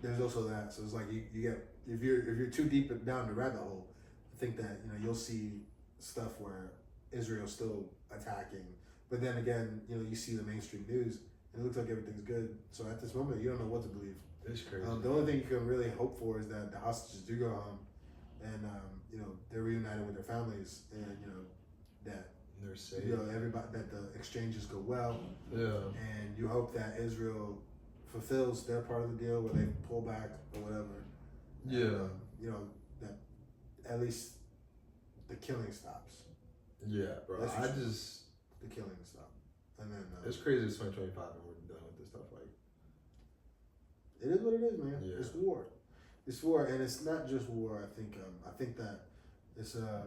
there's also that. So it's like you get if you're too deep down the rabbit hole, I think that you'll see stuff where Israel's still attacking, but then again you see the mainstream news and it looks like everything's good. So at this moment you don't know what to believe. It's crazy. The only thing you can really hope for is that the hostages do go home, and they're reunited with their families, and that They're safe. You know, everybody that the exchanges go well. Yeah. And you hope that Israel fulfills their part of the deal where they pull back or whatever. Yeah. And, you know, that at least the killing stops. Yeah, bro. The killing stop. And then it's crazy. It's 2025 and we're done with this stuff. Like, it is what it is, man. Yeah. It's war. It's war, and it's not just war. I think that it's a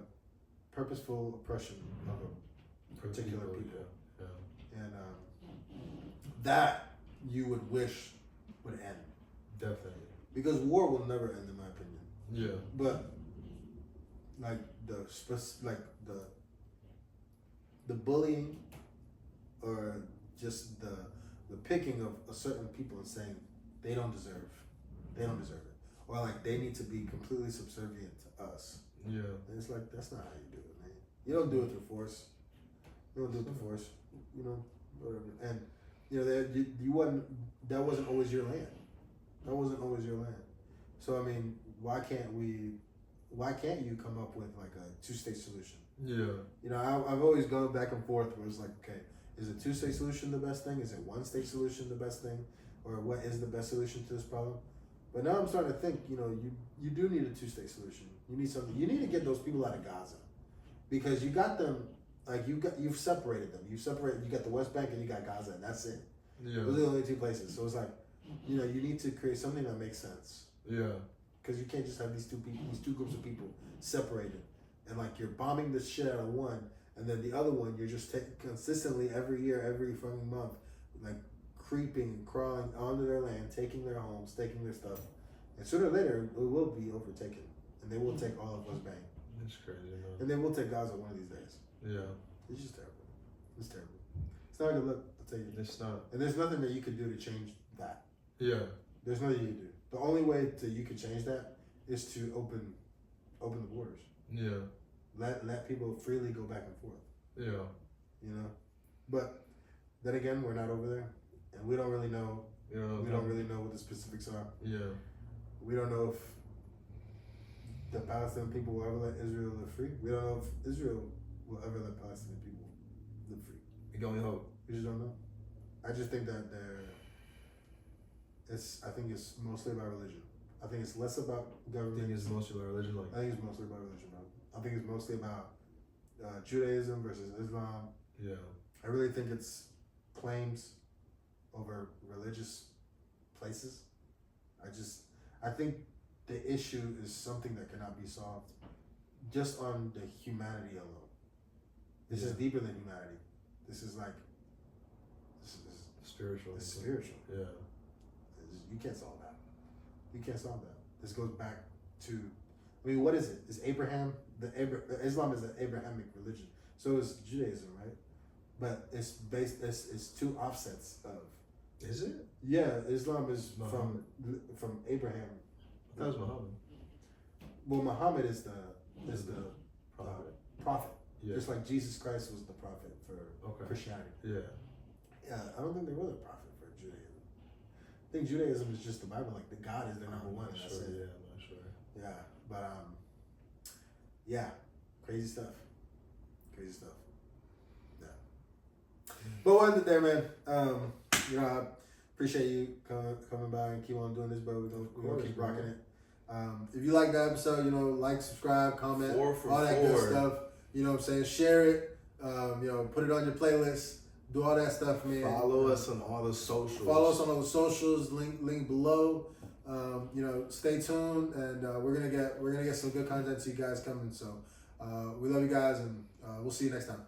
purposeful oppression of a particular people. Yeah. And that you would wish would end. Definitely. Because war will never end, in my opinion. Yeah. But like the bullying or just the picking of a certain people and saying they don't deserve it, or like they need to be completely subservient to us. Yeah. And it's like, that's not how you do it, man. You don't do it through force. You don't do it through force. You know, whatever. And you know, that wasn't always your land. That wasn't always your land. So I mean, why can't you come up with like a 2-state solution? Yeah. You know, I've always gone back and forth where it's like, okay, is a 2-state solution the best thing? Is it 1-state solution the best thing? Or what is the best solution to this problem? But now I'm starting to think, you know, you do need a 2-state solution. You need something. You need to get those people out of Gaza, because you got them, like you've separated them. You got the West Bank and you got Gaza, and that's it. Yeah. Those are the only 2 places. So it's like, you know, you need to create something that makes sense. Yeah. Because you can't just have these 2 groups of people separated, and like you're bombing the shit out of one, and then the other one you're just consistently every year, every fucking month, like creeping and crawling onto their land, taking their homes, taking their stuff, and sooner or later it will be overtaken, and they will take all of West Bank. It's crazy, man. And they will take Gaza one of these days. Yeah. It's just terrible. It's terrible. It's not a good look, I'll tell you. It's not. And there's nothing that you could do to change that. Yeah. There's nothing you can do. The only way you can change that is to open the borders. Yeah. Let people freely go back and forth. Yeah. You know? But then again, we're not over there. And we don't really know. Yeah. We don't really know what the specifics are. Yeah. We don't know if the Palestinian people will ever let Israel live free. We don't know if Israel will ever let Palestinian people live free. We can only hope. We just don't know. I just think that I think it's mostly about religion. I think it's less about government. I think it's mostly about religion. I think it's mostly about religion, bro. I think it's mostly about Judaism versus Islam. Yeah. I really think it's claims over religious places. I think the issue is something that cannot be solved just on the humanity alone. This is deeper than humanity. This is spiritual. It's spiritual. Yeah. You can't solve that. You can't solve that. This goes back to, I mean, what is it? Is Abraham, Islam is an Abrahamic religion. So is Judaism, right? But it's 2 offsets of. Is it? Yeah, Islam is Muhammad. from Abraham. That was Muhammad. Well, Muhammad is the prophet. Yeah. Just like Jesus Christ was the prophet for Christianity. Yeah. Yeah, I don't think there was a prophet for Judaism. I think Judaism is just the Bible. Like the God is their number one, and that's it. Yeah, I'm not sure. Yeah, but yeah, crazy stuff. Yeah. But we'll end it there, man. You know, I appreciate you coming by and keep on doing this, bro. We're gonna keep rocking it. If you like the episode, you know, like, subscribe, comment, all that good stuff. You know what I'm saying? Share it. You know, put it on your playlist. Do all that stuff, man. Follow us on all the socials. Follow us on all the socials. Link below. You know, stay tuned, and we're gonna get some good content to you guys coming. So we love you guys, and we'll see you next time.